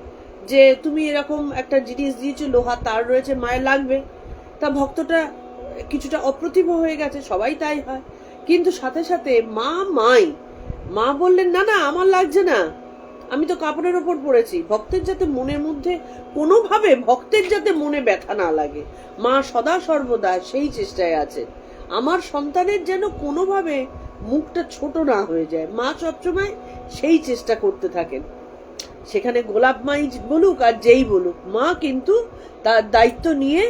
যে তুমি এরকম একটা জিনিস দিয়েছো, লোহা তার রয়েছে, মায়ের লাগবে। তা ভক্তটা কিছুটা অপ্রতিভ হয়ে গেছে, সবাই তাই হয়। কিন্তু সাথে সাথে মা বললেন, না না, আমার লাগছে না, আমি তো কাপড়ের ওপর পড়েছি। ভক্তের যাতে মনের মধ্যে কোনোভাবে ভক্তের যাতে মনে ব্যথা না লাগে, মা সদা সর্বদা সেই চেষ্টায় আছে। আমার সন্তানের যেন কোনোভাবে মুখটা ছোট না হয়ে যায়, মা সবসময় সেই চেষ্টা করতে থাকেন। সেখানে গোলাপ মাই বলুক আর যেই বলুক, মা কিন্তু তার দায়িত্ব নিয়ে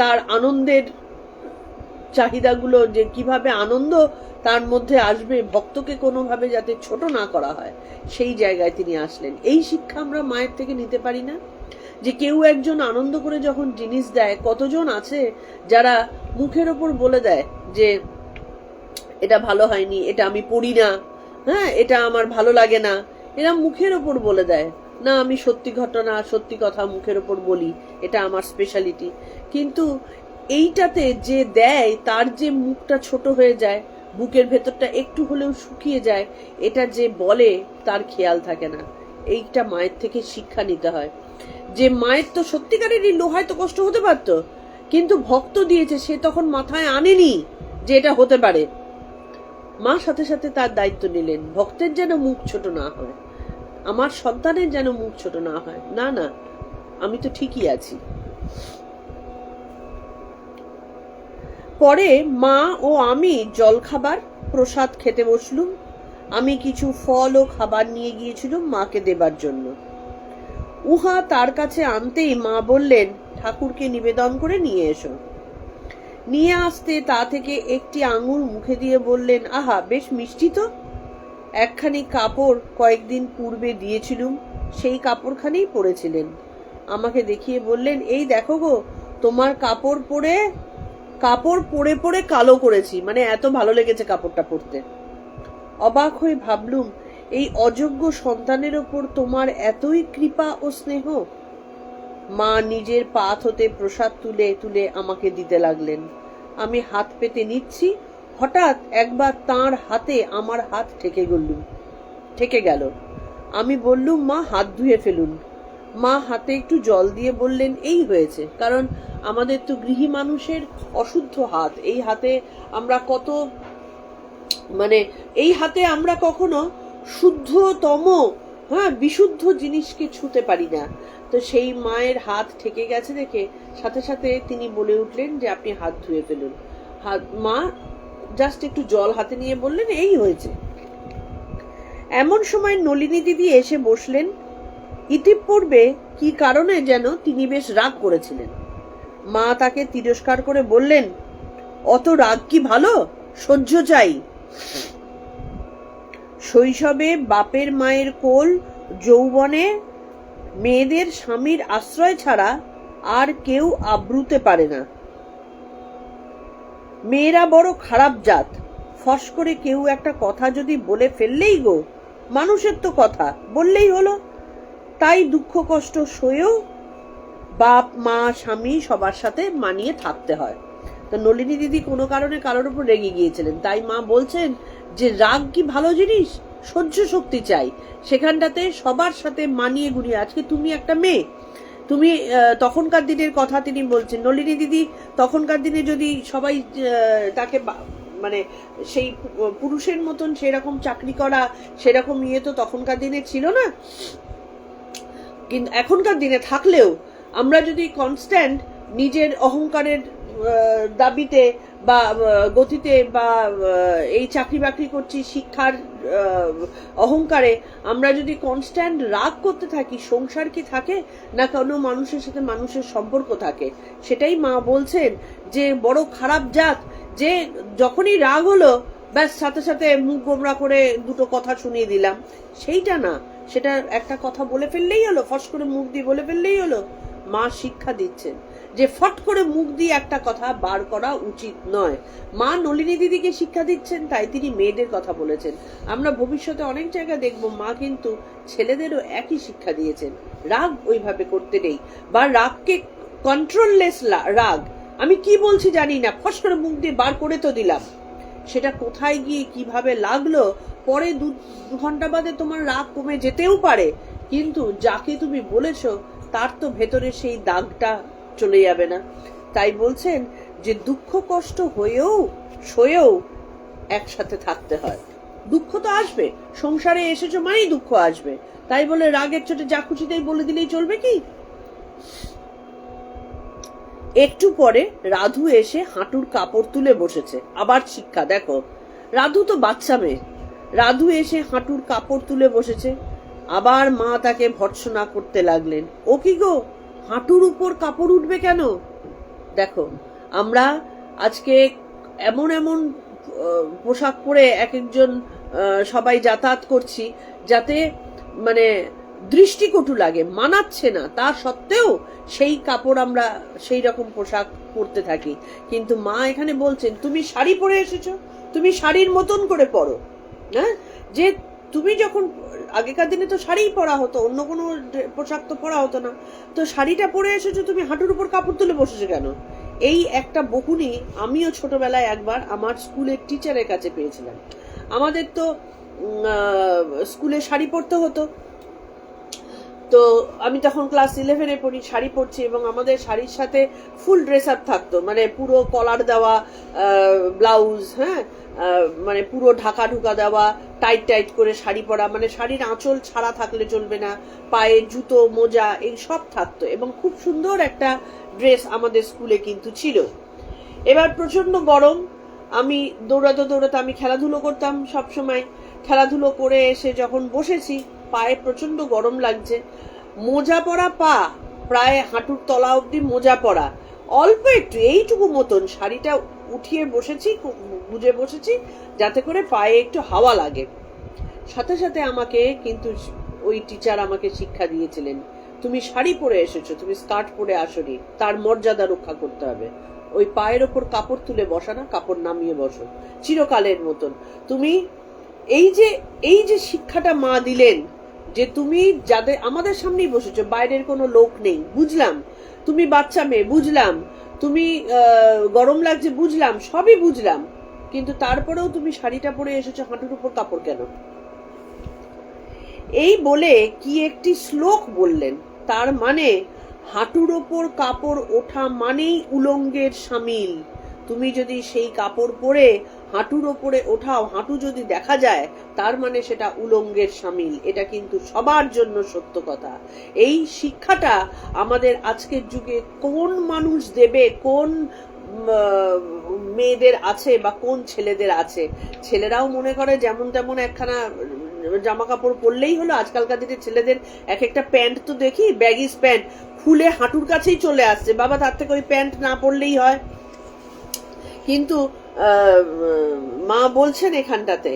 তার আনন্দের চাহিদাগুলো, যে কিভাবে আনন্দ তার মধ্যে আসবে, ভক্তকে কোনোভাবে যাতে ছোট না করা হয়, সেই জায়গায় তিনি আসলেন। এই শিক্ষা আমরা মায়ের থেকে নিতে পারি না? যে কেউ একজন আনন্দ করে যখন জিনিস দেয়, কতজন আছে যারা মুখের ওপর বলে দেয় যে এটা ভালো হয়নি, এটা আমি পড়ি না, হ্যাঁ, এটা আমার ভালো লাগে না, এরা মুখের ওপর বলে দেয়। না, আমি সত্যি ঘটনা, সত্যি কথা মুখের ওপর বলি, এটা আমার স্পেশালিটি। কিন্তু এইটাতে যে দেয় তার যে মুখটা ছোট হয়ে যায়, বুকের ভেতরটা একটু হলেও শুকিয়ে যায়, এটা যে বলে তার খেয়াল থাকে না। এইটা মায়ের থেকে শিক্ষা নিতে হয়। যে মায়ের তো সত্যিকারেরই লোহায় তো কষ্ট হতে পারতো, কিন্তু ভক্ত দিয়েছে, সে তখন মাথায় আনেনি যে এটা হতে পারে। মা সাথে সাথে তার দায়িত্ব নিলেন, ভক্তের যেন মুখ ছোট না হয়, আমার সন্তানের যেন মুখ ছোট না হয়। না না, আমি তো ঠিকই আছি। পরে মা ও আমি জলখাবার প্রসাদ খেতে বসলুম। আমি কিছু ফল ও খাবার নিয়ে গিয়েছিলাম মাকে দেবার জন্য। উহা তার কাছে আনতেই মা বললেন, ঠাকুরকে নিবেদন করে নিয়ে এসো। নিয়ে আসতে তা থেকে একটি আঙুর মুখে দিয়ে বললেন, আহা, বেশ মিষ্টি তো। একখানি কাপড় কয়েকদিন পূর্বে দিয়েছিলুম, সেই কাপড়খানেই পরেছিলেন। আমাকে দেখিয়ে বললেন, এই দেখো গো, তোমার কাপড় পরে পরে কালো করেছি, মানে এত ভালো লেগেছে কাপড়টা পরতে। অবাক হয়ে ভাবলুম, এই অযোগ্য সন্তানের ওপর তোমার এতই কৃপা ও স্নেহ। মা নিজের পাত হতে প্রসাদ তুলে তুলে আমাকে দিতে লাগলেন। আমি হাত পেতে নিচ্ছি, হঠাৎ একবার তাঁর হাতে আমার হাত ঠেকে গেল। আমি বললুম, মা, হাত ধুয়ে ফেলুন। মা হাতে একটু জল দিয়ে বললেন, এই হয়েছে। কারণ আমাদের তো গৃহী মানুষের অশুদ্ধ হাত, এই হাতে আমরা এই হাতে আমরা কখনো শুদ্ধতম, বিশুদ্ধ জিনিসকে ছুঁতে পারি না। তো সেই মায়ের হাত ঠেকে গেছে দেখে সাথে সাথে তিনি বলে উঠলেন যে আপনি হাত ধুয়ে ফেলুন। মা জাস্ট একটু জল হাতে নিয়ে বললেন, এই হয়েছে। এমন সময় নলিনী দিদি এসে বসলেন। ইতিপূর্বে কি কারণে যেন তিনি বেশ রাগ করেছিলেন। মা তাকে তিরস্কার করে বললেন, অত রাগ কি ভালো? সহ্য চাই। শৈশবে বাপের মায়ের কোল, যৌবনে মেয়েদের স্বামীর আশ্রয় ছাড়া আর কেউ আব্রুতে পারে না। মেয়েরা বড় খারাপ জাত। ফস করে কেউ একটা কথা যদি বলে ফেললেই গো, মানুষের তো কথা বললেই হলো, তাই দুঃখ কষ্ট সয়েও বাপ মা স্বামী সবার সাথে মানিয়ে থাকতে হয়। তো নলিনী দিদি কোনো কারণে কারোর উপর রেগে গিয়েছিলেন, তাই মা বলছেন যে রাগ কি ভালো জিনিস, সহ্য শক্তি চাই, সেখানটাতে সবার সাথে মানিয়ে গুনিয়ে। আজকে তুমি একটা মেয়ে, তুমি তখনকার দিনের কথা তিনি বলছেন, নলিনী দিদি তখনকার দিনে যদি সবাই তাকে মানে সেই পুরুষের মতন সেরকম চাকরি করা, সেরকম ইয়ে তো তখনকার দিনে ছিল না। কিন্তু এখনকার দিনে থাকলেও আমরা যদি কনস্ট্যান্ট নিজের অহংকারের দাবিতে বা গতিতে বা এই চাকরি বাকরি করছি শিক্ষার অহংকারে আমরা যদি কনস্ট্যান্ট রাগ করতে থাকি, সংসার কি থাকে না কোনো মানুষের সাথে মানুষের সম্পর্ক থাকে? সেটাই মা বলছেন যে বড় খারাপ জাত, যে যখনই রাগ হলো ব্যাস সাথে সাথে মুখ গোমরা করে দুটো কথা শুনিয়ে দিলাম। সেইটা না, সেটা একটা কথা বলে ফেললেই হলো, ফস করে মুখ দিয়ে বলে ফেললেই হলো? মা শিক্ষা দিচ্ছেন যে ফট করে মুখ দিয়ে একটা কথা বার করা উচিত নয়। মা নলিনী দিদিকে শিক্ষা দিচ্ছেন, তাই তিনি মেয়েদের কথা বলেছেন। আমরা ভবিষ্যতে অনেক জায়গায় দেখব মা কিন্তু ছেলেদেরও একই শিক্ষা দিয়েছেন, রাগ ওইভাবে করতে নেই, বা রাগকে কন্ট্রোললেস রাগ, আমি কি বলছি জানি না, ফস করে মুখ দিয়ে বার করে তো দিলাম, সেটা কোথায় গিয়ে কিভাবে লাগলো পরে 2 ঘন্টা বাদে তোমার রাগ কমে যেতেও পারে, কিন্তু যাকে তুমি বলেছো তার তো ভেতরে সেই দাগটা চলে যাবে না। তাই বলছেন যে দুঃখ কষ্ট হয়েও সয়েও একসাথে থাকতে হয়। দুঃখ তো আসবে, সংসারে এসেছো মানেই দুঃখ আসবে, তাই বলে রাগের চোটে যা খুশি তাই বলে দিলেই চলবে কি? একটু পরে রাধু এসে হাঁটুর কাপড় তুলে বসেছে। আবার শিক্ষা, দেখো রাধু তো বাচ্চা মেয়ে, রাধু এসে হাঁটুর কাপড় তুলে বসেছে। আবার মা তাকে ভর্ৎসনা করতে লাগলেন, ও কি গো, হাঁটুর উপর কাপড় উঠবে কেন? দেখো আমরা আজকে এমন এমন পোশাক পরে এক একজন সবাই যাতায়াত করছি যাতে মানে দৃষ্টিকটু লাগে, মানাচ্ছে না, তা সত্ত্বেও সেই কাপড় আমরা সেই রকম পোশাক পরতে থাকি। কিন্তু মা এখানে বলছেন তুমি শাড়ি পরে এসেছো, তুমি শাড়ির মতন করে পরো। হ্যাঁ, যে তুমি যখন আগেকার দিনে তো শাড়িই পরা হতো, অন্য কোনো পোশাক তো পরা হতো না, তো শাড়িটা পরে এসেছো, তুমি হাঁটুর উপর কাপড় তুলে বসেছো কেন? এই একটা বকুনি আমিও ছোটবেলায় একবার আমার স্কুলের টিচারের কাছে পেয়েছিলাম। আমাদের তো স্কুলে শাড়ি পরতে হতো, তো আমি তখন ক্লাস 11-এ পড়ি, শাড়ি পরছি, এবং আমাদের শাড়ির সাথে ফুল ড্রেস আপ থাকতো, মানে পুরো কলার দেওয়া ব্লাউজ, হ্যাঁ, মানে পুরো ঢাকা ঢুকা দেওয়া, টাইট টাইট করে শাড়ি পরা, মানে শাড়ির আঁচল ছাড়া থাকলে চলবে না, পায়ে জুতো মোজা এই সব থাকতো, এবং খুব সুন্দর একটা ড্রেস আমাদের স্কুলে কিন্তু ছিল। এবার প্রচন্ড গরম, আমি দৌড়াতে দৌড়াতে আমি খেলাধুলো করতাম সব সময়, খেলাধুলো করে এসে যখন বসেছি পায়ে প্রচন্ড গরম লাগছে, মোজা পরা পা, প্রায় হাঁটুর তলা অবধি মোজা পরা, অল্প একটু এইটুকু মতন শাড়িটা উঠিয়ে বসেছি, গুজে বসেছি যাতে করে পায়ে একটু হাওয়া লাগে। সাথে সাথে আমাকে কিন্তু ওই টিচার আমাকে শিক্ষা দিয়েছিলেন, তুমি শাড়ি পরে এসেছো, তুমি স্কার্ট পরে আসোনি, তার মর্যাদা রক্ষা করতে হবে। ওই পায়ের ওপর কাপড় তুলে বসা না, কাপড় নামিয়ে বসো চিরকালের মতন। তুমি এই যে শিক্ষাটা মা দিলেন, যে তুমি যাদের আমাদের সামনেই বসেছো, বাইরের কোনো লোক নেই, বুঝলাম তুমি বাচ্চা মেয়ে, বুঝলাম তুমি গরম লাগছে, বুঝলাম, সবই বুঝলাম, কিন্তু তারপরেও তুমি শাড়িটা পরে এসেছো, হাঁটুর উপর কাপড় কেন? এই বলে কি একটি শ্লোক বললেন, তার মানে হাঁটুর ওপর কাপড় ওঠা মানেই উলঙ্গের সামিল। তুমি যদি সেই কাপড় পরে হাঁটুর ওপরে ওঠাও, হাঁটু যদি দেখা যায়, তার মানে সেটা উলঙ্গের সামিল। এটা কিন্তু সবার জন্য সত্য কথা। এই শিক্ষাটা আমাদের আজকের যুগে কোন মানুষ দেবে, কোন মেয়েদের আছে বা কোন ছেলেদের আছে? ছেলেরাও মনে করে যেমন তেমন একখানা জামা কাপড় পরলেই হলো। আজকালকার দিনে ছেলেদের এক একটা প্যান্ট তো দেখি, ব্যাগিস প্যান্ট খুলে হাঁটুর কাছেই চলে আসছে, বাবা তার থেকে ওই প্যান্ট না পরলেই হয়। কিন্তু মা বলছেন এখানটাতে,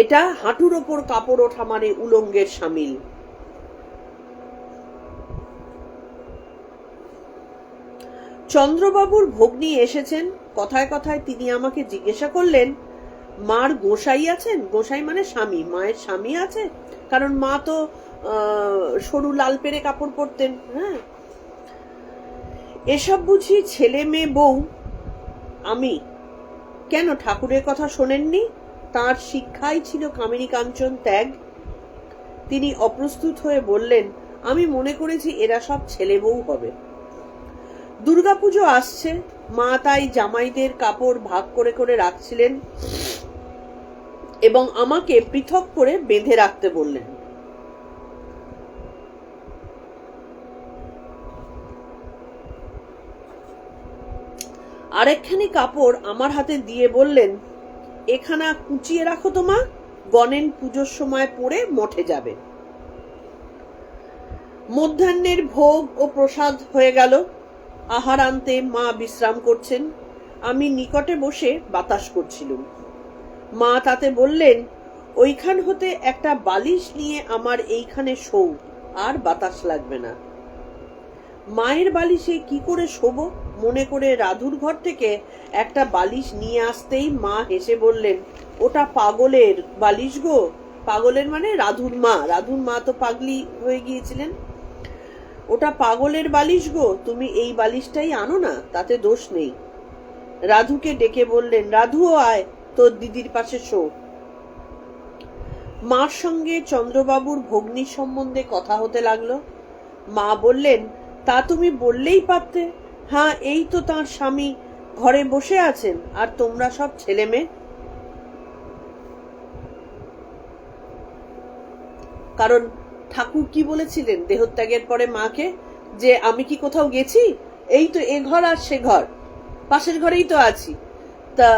এটা হাঁটুর ওপর কাপড় ওঠা মানে উলঙ্গের সামিল। চন্দ্রবাবুর ভগ্নী এসেছেন, কথায় কথায় তিনি আমাকে জিজ্ঞাসা করলেন, মার গোসাই আছেন? গোসাই মানে স্বামী, মায়ের স্বামী আছে, কারণ মা তো সরু লাল পেরে কাপড় পরতেন। হ্যাঁ, এসব বুঝি ছেলে মেয়ে বউ? আমি কেন, ঠাকুরের কথা শোনেননি? তার শিক্ষাই ছিল কামিনী কাঞ্চন ত্যাগ। তিনি অপ্রস্তুত হয়ে বললেন, আমি মনে করেছি এরা সব ছেলে বউ হবে। দুর্গাপুজো আসছে, মা তাই জামাইদের কাপড় ভাগ করে করে রাখছিলেন এবং আমাকে পৃথক করে বেঁধে রাখতে বললেন। আরেকখানি কাপড় আমার হাতে দিয়ে বললেন, এখানা কুচিয়ে রাখো তো মা, গণেন পুজোর সময় পরে মঠে যাবে। মধ্যাহ্নের ভোগ ও প্রসাদ হয়ে গেল। আহারান্তে মা বিশ্রাম করছেন, আমি নিকটে বসে বাতাস করছিলুম। মা তাতে বললেন, ওইখান হতে একটা বালিশ নিয়ে আমার এইখানে শো, আর বাতাস লাগবে না। মায়ের বালিশে কি করে শোবো মনে করে রাধুর ঘর থেকে একটা বালিশ নিয়ে আসতেই মা হেসে বললেন, ওটা পাগলের বালিশ গো। পাগলের মানে রাধুর মা তো পাগলি হয়ে গিয়েছিলেন। ওটা পাগলের বালিশ গো, তুমি এই বালিশটাই আনো না, তাতে দোষ নেই। রাধুকে ডেকে বললেন, রাধুও আয়, তোর দিদির পাশে শো। মার সঙ্গে চন্দ্রবাবুর ভগ্নির সম্বন্ধে কথা হতে লাগলো। মা বললেন, তা তুমি বললেই পারতে। হ্যাঁ, এই তো তার স্বামী ঘরে বসে আছেন, আর তোমরা সব ছেলে মেয়ে। কারণ ঠাকুর কি বলেছিলেন দেহত্যাগের পরে মাকে, যে আমি কি কোথাও গেছি? এই তো এ ঘর আর সে ঘর, পাশের ঘরেই তো আছি। তা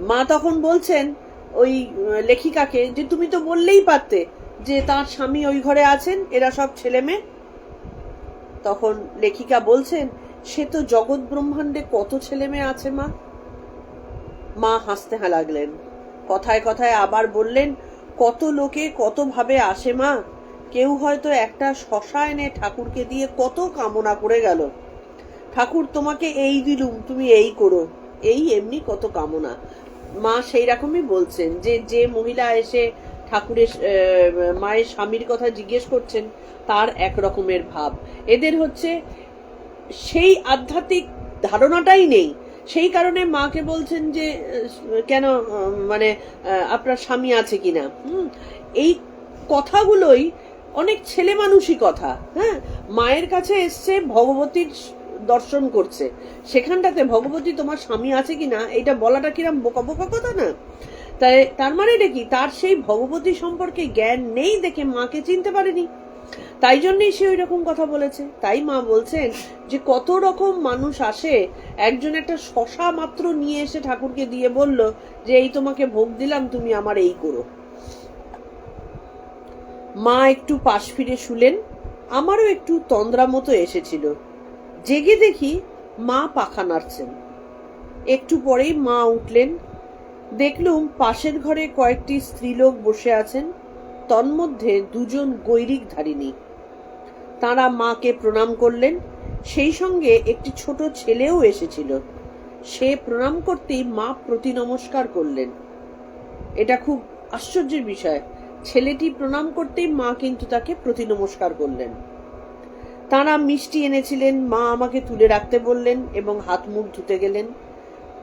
মা তখন বলছেন ওই লেখিকাকে, যে তুমি তো বললেই পারতে যে তার স্বামী ওই ঘরে আছেন, এরা সব ছেলে মেয়ে। তখন লেখিকা বলছেন, সে তো জগৎ ব্রহ্মাণ্ডে কত ছেলে মেয়ে আছে মা। মা হাসতে লাগলেন। কথায় কথায় আবার বললেন, কত লোকে কত ভাবে আসে মা। কেউ হয়তো একটা শশা এনে ঠাকুরকে দিয়ে কত কামনা করে গেল, ঠাকুর তোমাকে এই দিলুম, তুমি এই করো, এই এমনি কত কামনা। মা সেই রকমই বলছেন, যে যে মহিলা এসে ঠাকুরের মায়ের স্বামীর কথা জিজ্ঞেস করছেন, তার এক রকমের ভাব। এদের হচ্ছে সেই আধ্যাত্মিক ধারণাটাই নেই। সেই কারণে মাকে বলছেন যে কেন, মানে আপনার স্বামী আছে কিনা। এই কথাগুলোই অনেক ছেলে মানুষই কথা। হ্যাঁ, মায়ের কাছে এসছে ভগবতীর দর্শন করছে, সেখানটাতে ভগবতী তোমার স্বামী আছে কিনা এটা বলাটা কিরম বোকা বোকা কথা না? তাই তার মানে কি, তার সেই ভগবতী সম্পর্কে জ্ঞান নেই দেখে মাকে চিনতে পারেনি, তাই জন্যই সে ওই রকম কথা বলেছে। তাই মা বলছেন যে কত রকম মানুষ আসে, একজন একটা শশা মাত্র নিয়ে এসে ঠাকুরকে দিয়ে বলল যে এই তোমাকে ভোগ দিলাম, তুমি আমার এই করো। মা একটু পাশ ফিরে শুলেন। আমারও একটু তন্দ্রা মতো এসেছিল। জেগে দেখি মা পাখা নাড়ছেন। একটু পরেই মা উঠলেন। দেখলুম পাশের ঘরে কয়েকটি স্ত্রীলোক বসে আছেন, তন্মধ্যে দুজন গৈরিক ধারিণী। তাঁরা মাকে প্রণাম করলেন। সেই সঙ্গে একটি ছোট ছেলেও এসেছিল। সে প্রণাম করতেই মা প্রতি নমস্কার করলেন। এটা খুব আশ্চর্যের বিষয়, ছেলেটি প্রণাম করতেই মা কিন্তু তাকে প্রতি নমস্কার করলেন। তাঁরা মিষ্টি এনেছিলেন, মা আমাকে তুলে রাখতে বললেন এবং হাত মুখ ধুতে গেলেন।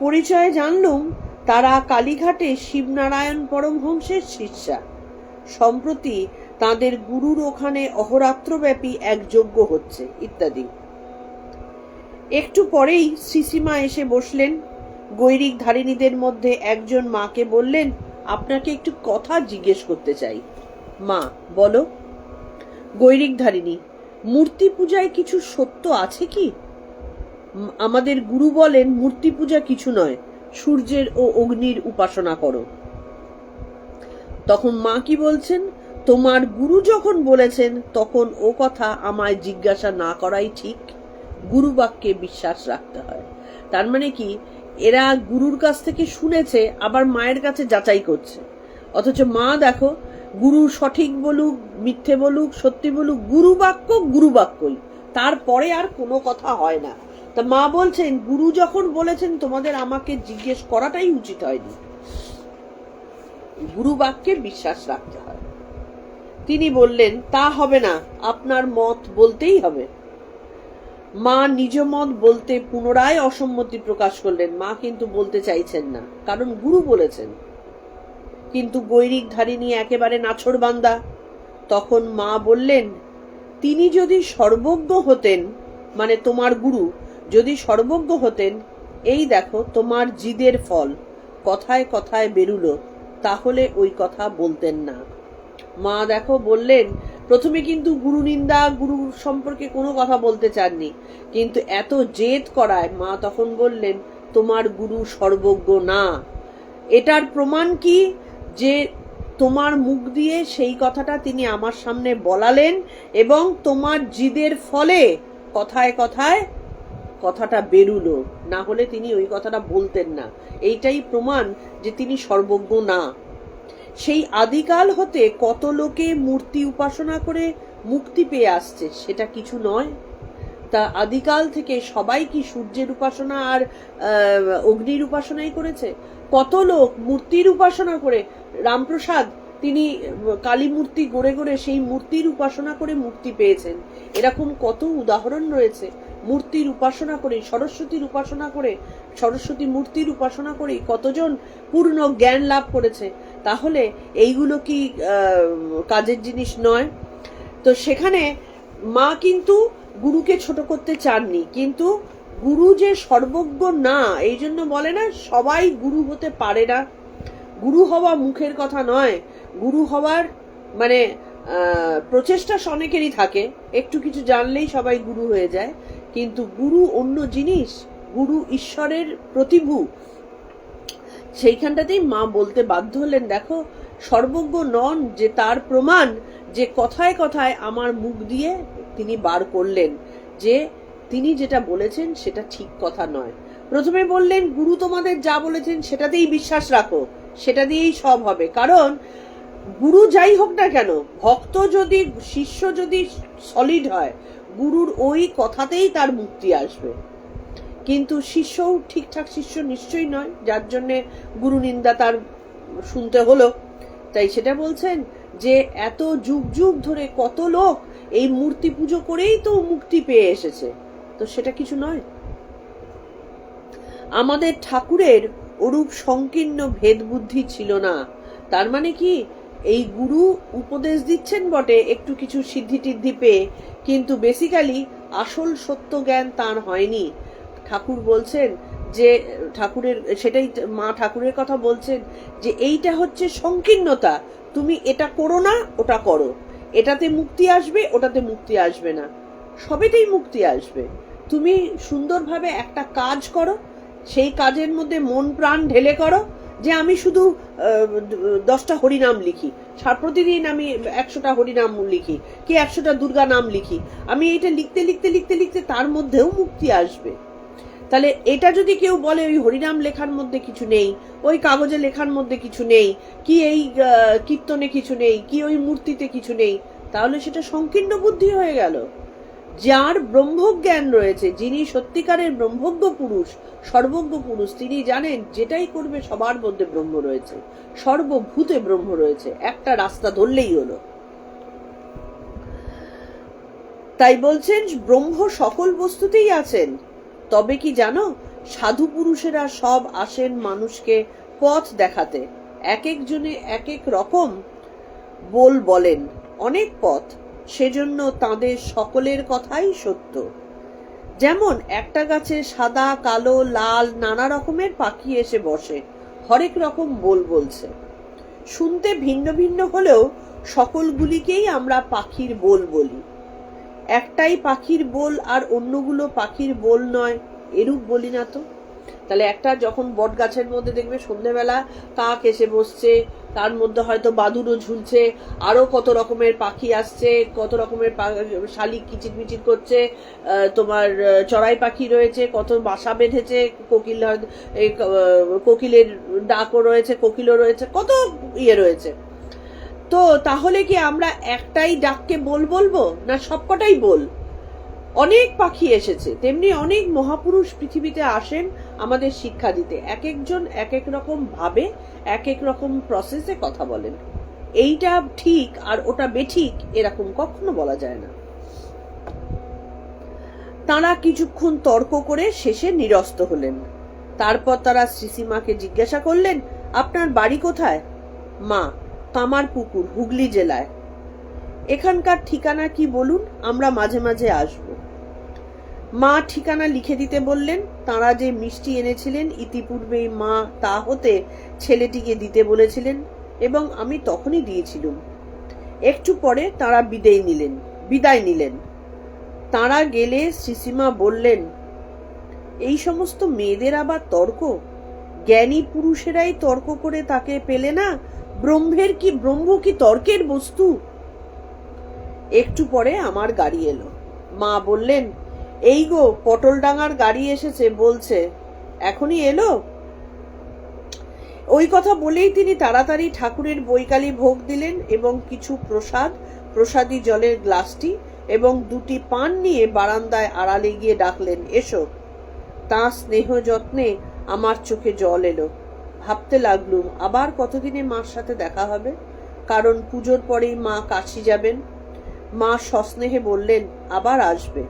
পরিচয়ে জানলুম তারা কালীঘাটে শিবনারায়ণ পরমহংসের শিষ্যা। সম্প্রতি তাদের গুরুর ওখানে অহরাত্রব্যাপী এক যজ্ঞ হচ্ছে ইত্যাদি। একটু পরেই শ্রীশ্রীমা এসে বসলেন। গৈরিক ধারিণীদের মধ্যে একজন মাকে বললেন, আপনাকে একটু কথা জিজ্ঞেস করতে চাই। মা, বলো। গৈরিক ধারিণী, মূর্তি পূজায় কিছু সত্য আছে কি? আমাদের গুরু বলেন মূর্তি পূজা কিছু নয়, সূর্যের ও অগ্নির উপাসনা করো। তখন মা কি বলছেন, তোমার গুরু যখন বলেছেন তখন ও কথা আমায় জিজ্ঞাসা না করাই ঠিক। গুরু বাক্যে বিশ্বাস রাখতে হয়। তার মানে কি, এরা গুরুর কাছ থেকে শুনেছে, আবার মায়ের কাছে যাচাই করছে। অথচ মা দেখো, গুরু সঠিক বলুক মিথ্যে বলুক সত্যি বলুক, গুরু বাক্যই, তারপরে আর কোনো কথা হয় না। তা মা বলছেন গুরু যখন বলেছেন তোমাদের আমাকে জিজ্ঞেস করাটাই উচিত হয়নি, গুরু বাক্যে বিশ্বাস রাখতে হয়। তিনি বললেন, তা হবে না, আপনার মত বলতেই হবে। মা নিজ মত বলতে পুনরায় অসম্মতি প্রকাশ করলেন। মা কিন্তু বলতে চাইছেন না, কারণ গুরু বলেছেন। কিন্তু গৈরিক ধারিণী একেবারে নাছোড়বান্দা। তখন মা বললেন, তিনি যদি সর্বজ্ঞ হতেন, মানে তোমার গুরু যদি সর্বজ্ঞ হতেন, এই দেখো তোমার জিদের ফল কথায় কথায় বেরুলো, তাহলে ওই কথা বলতেন না। মা দেখো বললেন, প্রথমে কিন্তু গুরু নিন্দা গুরু সম্পর্কে কোনো কথা বলতে চাননি, কিন্তু এত জেদ করায় মা তখন বললেন তোমার গুরু সর্বজ্ঞ না। এটার প্রমাণ কি, যে তোমার মুখ দিয়ে সেই কথাটা তিনি আমার সামনে বলালেন এবং তোমার জিদের ফলে কথায় কথায় কথাটা বেরুলো, না হলে তিনি ওই কথাটা বলতেন না। এইটাই প্রমাণ যে তিনি সর্বজ্ঞ না। সেই আদিকাল হতে কত লোকে মূর্তি উপাসনা করে মুক্তি পেয়ে আসছে, সেটা কিছু নয়। তা আদিকাল থেকে সবাই কি সূর্যের উপাসনা আর অগ্নির উপাসনাই করেছে? কত লোক মূর্তির উপাসনা করে, রামপ্রসাদ তিনি কালী মূর্তি গড়ে গড়ে সেই মূর্তির উপাসনা করে মুক্তি পেয়েছেন। এরকম কত উদাহরণ রয়েছে। মূর্তির উপাসনা করে, সরস্বতীর উপাসনা করে, সরস্বতী মূর্তির উপাসনা করে কতজন পূর্ণ জ্ঞান লাভ করেছে। তাহলে এইগুলো কি কাজের জিনিস নয়? তো সেখানে মা কিন্তু গুরুকে ছোট করতে চাননি, কিন্তু গুরু যে সর্বজ্ঞ না, এই জন্য বলে না সবাই গুরু হতে পারে না। গুরু হওয়া মুখের কথা নয়, গুরু হওয়ার মানে প্রচেষ্টা অনেকেরই থাকে, একটু কিছু জানলেই সবাই গুরু হয়ে যায়, কিন্তু গুরু অন্য জিনিস, গুরু ঈশ্বরের প্রতিভু। সেইখানটাতেই মা বলতে বাধ্য হলেন, দেখো সর্বজ্ঞ নন, যে তার প্রমাণ যে কথায় কথায় আমার মুখ দিয়ে তিনি বার করলেন যে তিনি যেটা বলেছেন সেটা ঠিক কথা নয়। প্রথমে বললেন গুরু তোমাদের যা বলেছেন সেটাতেই বিশ্বাস রাখো, সেটা দিয়েই সব হবে। কারণ গুরু যাই হোক না কেন, ভক্ত যদি, শিষ্য যদি সলিড হয়, গুরুর ওই কথাতেই তার মুক্তি আসবে। কিন্তু শিষ্যও ঠিকঠাক শিষ্য নিশ্চয়ই নয়, যার জন্যে গুরু নিন্দা তার শুনতে হলো। তাই সেটা বলছেন যে এত যুগ যুগ ধরে কত লোক এই মূর্তি পুজো করেই তো মুক্তি পেয়ে এসেছে, তো সেটা কিছু নয়। আমাদের ঠাকুরের ওরূপ সংকীর্ণ ভেদ বুদ্ধি ছিল না। তার মানে কি, এই গুরু উপদেশ দিচ্ছেন বটে একটু কিছু সিদ্ধি টিদ্ধি পেয়ে, কিন্তু বেসিক্যালি আসল সত্য জ্ঞান তার হয়নি। ঠাকুর বলছেন যে ঠাকুরের, সেটাই মা ঠাকুরের কথা বলছেন যে এইটা হচ্ছে সংকীর্ণতা, তুমি এটা করো না, ওটা করো, এটাতে মুক্তি আসবে, ওটাতে মুক্তি আসবে না, সবেতেই মুক্তি আসবে। তুমি সুন্দরভাবে একটা কাজ করো, সেই কাজের মধ্যে মন প্রাণ ঢেলে করো, যে আমি শুধু 10টা হরিনাম লিখি, প্রতিদিন আমি 100টা হরিনাম লিখি, কি 100টা দুর্গা নাম লিখি, আমি এটা লিখতে লিখতে লিখতে লিখতে তার মধ্যেও মুক্তি আসবে। তাহলে এটা যদি কেউ বলে ওই হরিনাম লেখার মধ্যে কিছু নেই, ওই কাগজে লেখার মধ্যে কিছু নেই, কি এই কীর্তনে কিছু নেই, কি ওই মূর্তিতে কিছু নেই, তাহলে সেটা সংকীর্ণ বুদ্ধি হয়ে গেল। যার ব্রহ্মজ্ঞান রয়েছে, যিনি সত্যিকারের ব্রহ্মজ্ঞ পুরুষ, সর্বজ্ঞ পুরুষ, তিনি জানেন যেটাই করবে সবার মধ্যে ব্রহ্ম রয়েছে, সর্বভূতে ব্রহ্ম রয়েছে, একটা রাস্তা ধরলেই হলো। তাই বলছেন ব্রহ্ম সকল বস্তুতেই আছেন। তবে কি জানো, সাধু পুরুষেরা সব আসেন মানুষকে পথ দেখাতে, এক একজনে এক এক রকম বলেন, অনেক পথ, সেজন্য তাদের সকলের কথাই সত্য। যেমন একটা গাছে সাদা, কালো, লাল নানা রকমের পাখি এসে বসে, হরেক রকম বলছে। শুনতে ভিন্ন ভিন্ন হলেও সকলগুলিকেই আমরা পাখির বলি। একটাই পাখির বোল আর অন্যগুলো পাখির বোল নয়, এরূপ বলি না তো? তাহলে একটা যখন বট গাছের মধ্যে দেখবে সন্ধ্যেবেলা কাক এসে বসছে, তার মধ্যে হয়তো বাদুড়ও ঝুলছে, আরো কত রকমের পাখি আসছে, কত রকমের শালিক কিচিরমিচির করছে, তোমার চড়াই পাখি রয়েছে, কত বাসা বেঁধেছে, কোকিলের ডাকও রয়েছে, কোকিলও রয়েছে, কত ইয়ে রয়েছে। তো তাহলে কি আমরা একটাই ডাককে বলবো না সবকটাই বল? অনেক পাখি এসেছে, তেমনি অনেক মহাপুরুষ পৃথিবীতে আসেন আমাদের শিক্ষা দিতে, এক একজন এক এক রকম ভাবে, এক এক রকম প্রসেসে কথা বলেন। এইটা ঠিক আর ওটা বেঠিক এরকম কখনো বলা যায় না। তারা কিছুক্ষণ তর্ক করে শেষে নিরস্ত হলেন। তারপর তারা শ্রীসীমাকে জিজ্ঞাসা করলেন, আপনার বাড়ি কোথায়? মা, কামারপুকুর, হুগলি জেলায়। এখানকার ঠিকানা কি বলুন, আমরা মাঝে মাঝে আসব। মা ঠিকানা লিখে দিতে বললেন। তাঁরা যে মিষ্টি এনেছিলেন ইতিপূর্বেই মা তা হতে ছেলেটিকে দিতে বলেছিলেন এবং আমি তখনই দিয়েছিলুম। একটু পরে তাঁরা বিদায় নিলেন। তাঁরা গেলে শ্রীসীমা বললেন, এই সমস্ত মেয়েদের আবার তর্ক? জ্ঞানী পুরুষেরাই তর্ক করে তাকে পেলে না, ব্রহ্ম কি তর্কের বস্তু? একটু পরে আমার গাড়ি এলো। মা বললেন, এই গো পটলডাঙ্গার গাড়ি এসেছে, বলছে। এখনই এলো? ওই কথা বলেই তিনি তাড়াতাড়ি ঠাকুরের বৈকালী ভোগ দিলেন এবং কিছু প্রসাদী জলের গ্লাসটি এবং 2টি পান নিয়ে বারান্দায় আড়ালে গিয়ে ডাকলেন, এসো। তাঁর স্নেহ যত্নে আমার চোখে জল এলো। ভাবতে লাগলুম আবার কতদিনে মার সাথে দেখা হবে, কারণ পুজোর পরেই মা কাশি যাবেন। মা সস্নেহে বললেন, আবার আসবে।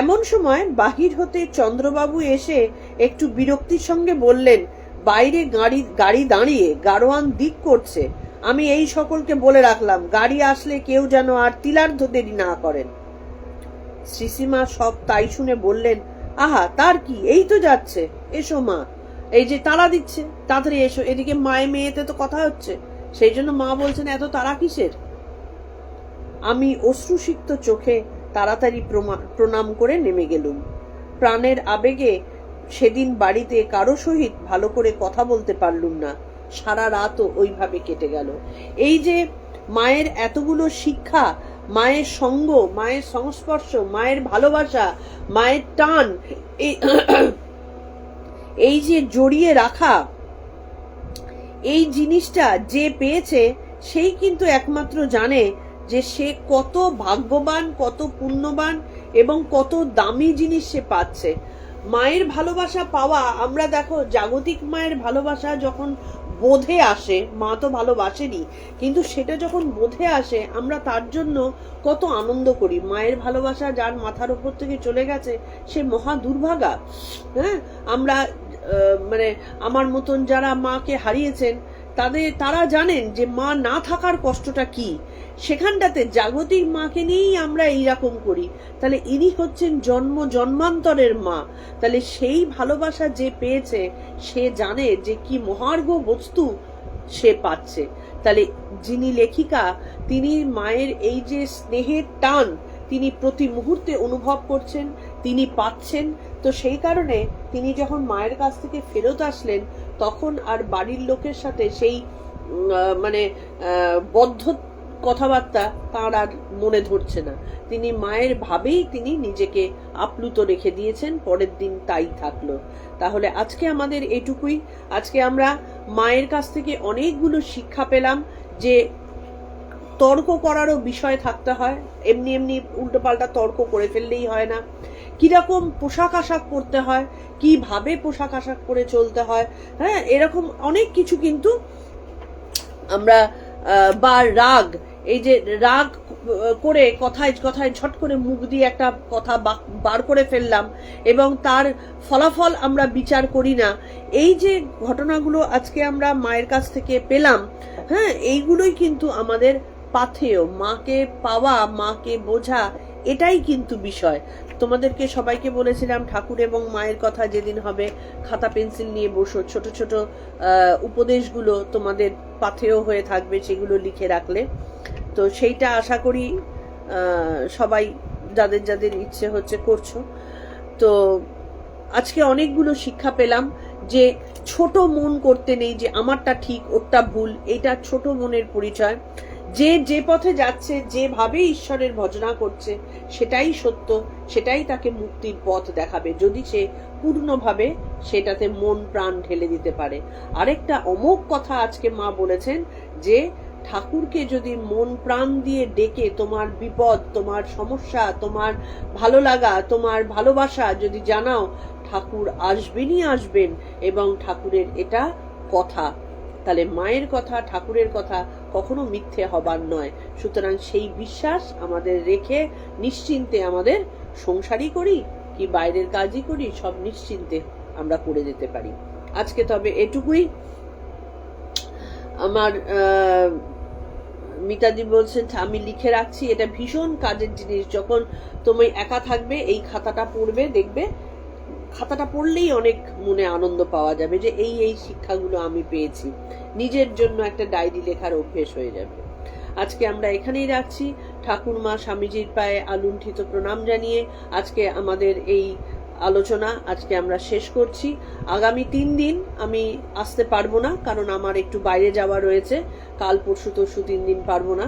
এমন সময় বাহির হতে চন্দ্রবাবু এসে একটু বিরক্তির সঙ্গে বললেন, বাইরে গাড়ি দাঁড়িয়ে গাড়োয়ান দিক করছে। আমি এই সকলকে বলে রাখলাম, গাড়ি আসলে কেউ যেন আর তিলার্ধ দেরি না করেন। শ্রীসীমা সব তাই শুনে বললেন, আহা, তার কি, এই তো যাচ্ছে, এসো মা। এই যে তাড়া দিচ্ছে, তাড়াতাড়ি এসো, এদিকে মায়ে মেয়েতে তো কথা হচ্ছে, সেই জন্য মা বলছেন এত তাড়া কিসের। আমি অশ্রুসিক্ত চোখে তাড়াতাড়ি প্রণাম করে নেমে গেলুম। প্রাণের আবেগে সেদিন বাড়িতে কারো সহিত ভালো করে কথা বলতে পারলুম না। সারা রাতও ওইভাবে কেটে গেল। এই যে মায়ের এতগুলো শিক্ষা, মায়ের সঙ্গ, মায়ের সংস্পর্শ, মায়ের ভালোবাসা, মায়ের টান, এই যে জড়িয়ে রাখা, এই জিনিসটা যে পেয়েছে সেই কিন্তু একমাত্র জানে যে সে কত ভাগ্যবান, কত পুণ্যবান এবং কত দামি জিনিস সে পাচ্ছে। মায়ের ভালোবাসা পাওয়া, আমরা দেখো জাগতিক মায়ের ভালোবাসা যখন বোধে আসে, মা তো ভালোবাসেনি, কিন্তু সেটা যখন বোধে আসে আমরা তার জন্য কত আনন্দ করি। মায়ের ভালোবাসা যার মাথার উপর থেকে চলে গেছে সে মহা দুর্ভাগা। হ্যাঁ, আমরা মানে আমার মতন যারা মাকে হারিয়েছেন তারা জানেন যে মা না থাকার কষ্টটা কি। সেখানটাতে জাগতিক মাকে নিয়েই আমরা এইরকম করি। তাহলে ইনি হচ্ছেন জন্মান্তরের মা। তাহলে সেই ভালোবাসা যে পেয়েছে সে জানে যে কি মহার্ঘ বস্তু সে পাচ্ছে। তাহলে যিনি লেখিকা, তিনি মায়ের এই যে স্নেহের টান তিনি প্রতি মুহূর্তে অনুভব করছেন, তিনি পাচ্ছেন। তো সেই কারণে তিনি যখন মায়ের কাছ থেকে ফেরত আসলেন তখন আর বাড়ির লোকের সাথে সেই মানে বদ্ধ কথাবার্তা তার আর মনে ধরছে না। তিনি মায়ের ভাবেই তিনি নিজেকে আপ্লুত রেখে দিয়েছেন। পরের দিন তাই থাকলো। তাহলে আজকে আমাদের এটুকুই। আজকে আমরা মায়ের কাছ থেকে অনেকগুলো শিক্ষা পেলাম যে তর্ক করারও বিষয় থাকতে হয়, এমনি এমনি উল্টোপাল্টা তর্ক করে ফেললেই হয় না। কিরকম পোশাক আশাক পরতে হয়, কিভাবে পোশাক আশাক পরে চলতে হয়, হ্যাঁ, এরকম অনেক কিছু কিন্তু আমরা বা রাগ, এই যে রাগ করে কথায় কথায় ঝট করে মুখ দিয়ে একটা কথা বার করে ফেললাম এবং তার ফলাফল আমরা বিচার করি না। এই যে ঘটনাগুলো আজকে আমরা মায়ের কাছ থেকে পেলাম, হ্যাঁ, এইগুলোই কিন্তু আমাদের পাথেয়। মাকে পাওয়া, মাকে বোঝা, এটাই কিন্তু বিষয়। তোমাদেরকে সবাইকে বলেছিলাম ঠাকুর এবং মায়ের কথা যেদিন হবে খাতা পেন্সিল নিয়ে বসো, ছোট ছোট উপদেশগুলো তোমাদের পাথেয় হয়ে থাকবে, সেগুলো লিখে রাখলে। তো সেইটা আশা করি সবাই যাদের যাদের ইচ্ছে হচ্ছে করছো। তো আজকে অনেকগুলো শিক্ষা পেলাম যে ছোট মন করতে নেই, যে আমারটা ঠিক ওরটা ভুল, এটা ছোট মনের পরিচয়। যে পথে যাচ্ছে, যেভাবে ঈশ্বরের ভজনা করছে সেটাই সত্য, সেটাই তাকে মুক্তির পথ দেখাবে যদি সে পূর্ণভাবে সেটাতে মন প্রাণ ঢেলে দিতে পারে। আরেকটা অমোঘ কথা আজকে মা বলেছেন যে ঠাকুরকে যদি মন প্রাণ দিয়ে ডেকে তোমার বিপদ, তোমার সমস্যা, তোমার ভালো লাগা, তোমার ভালোবাসা যদি জানাও, ঠাকুর আসবেনই আসবেন। এবং ঠাকুরের এটা কথা। তাহলে মায়ের কথা, ঠাকুরের কথা কখনো মিথ্যে হবার নয়। সুতরাং সেই বিশ্বাস আমাদের রেখে নিশ্চিন্তে আমাদের সংসারই করি কি বাইরের কাজই করি, সব নিশ্চিন্তে আমরা করে যেতে পারি। আজকে তবে এটুকুই। আমার মিতাদি বলছেন আমি লিখে রাখছি, এটা ভীষণ কাজের জিনিস। যখন তুমি একা থাকবে এই খাতাটা পড়বে, দেখবে খাতাটা পড়লেই অনেক মনে আনন্দ পাওয়া যাবে যে এই এই শিক্ষাগুলো আমি পেয়েছি। নিজের জন্য একটা ডায়েরি লেখার অভ্যেস হয়ে যাবে। আজকে আমরা এখানেই রাখছি। ঠাকুরমা স্বামীজির পায়ে আলুণ্ঠিত প্রণাম জানিয়ে আজকে আমাদের এই আলোচনা আজকে আমরা শেষ করছি। আগামী 3 দিন আমি আসতে পারবো না, কারণ আমার একটু বাইরে যাওয়া রয়েছে। কাল পরশু তরশু 3 দিন পারবো না।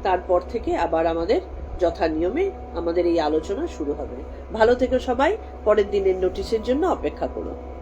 তারপর থেকে আবার আমাদের যথা নিয়মে আমাদের এই আলোচনা শুরু হবে। ভালো থেকো সবাই, পরের দিনের নোটিশের জন্য অপেক্ষা করো।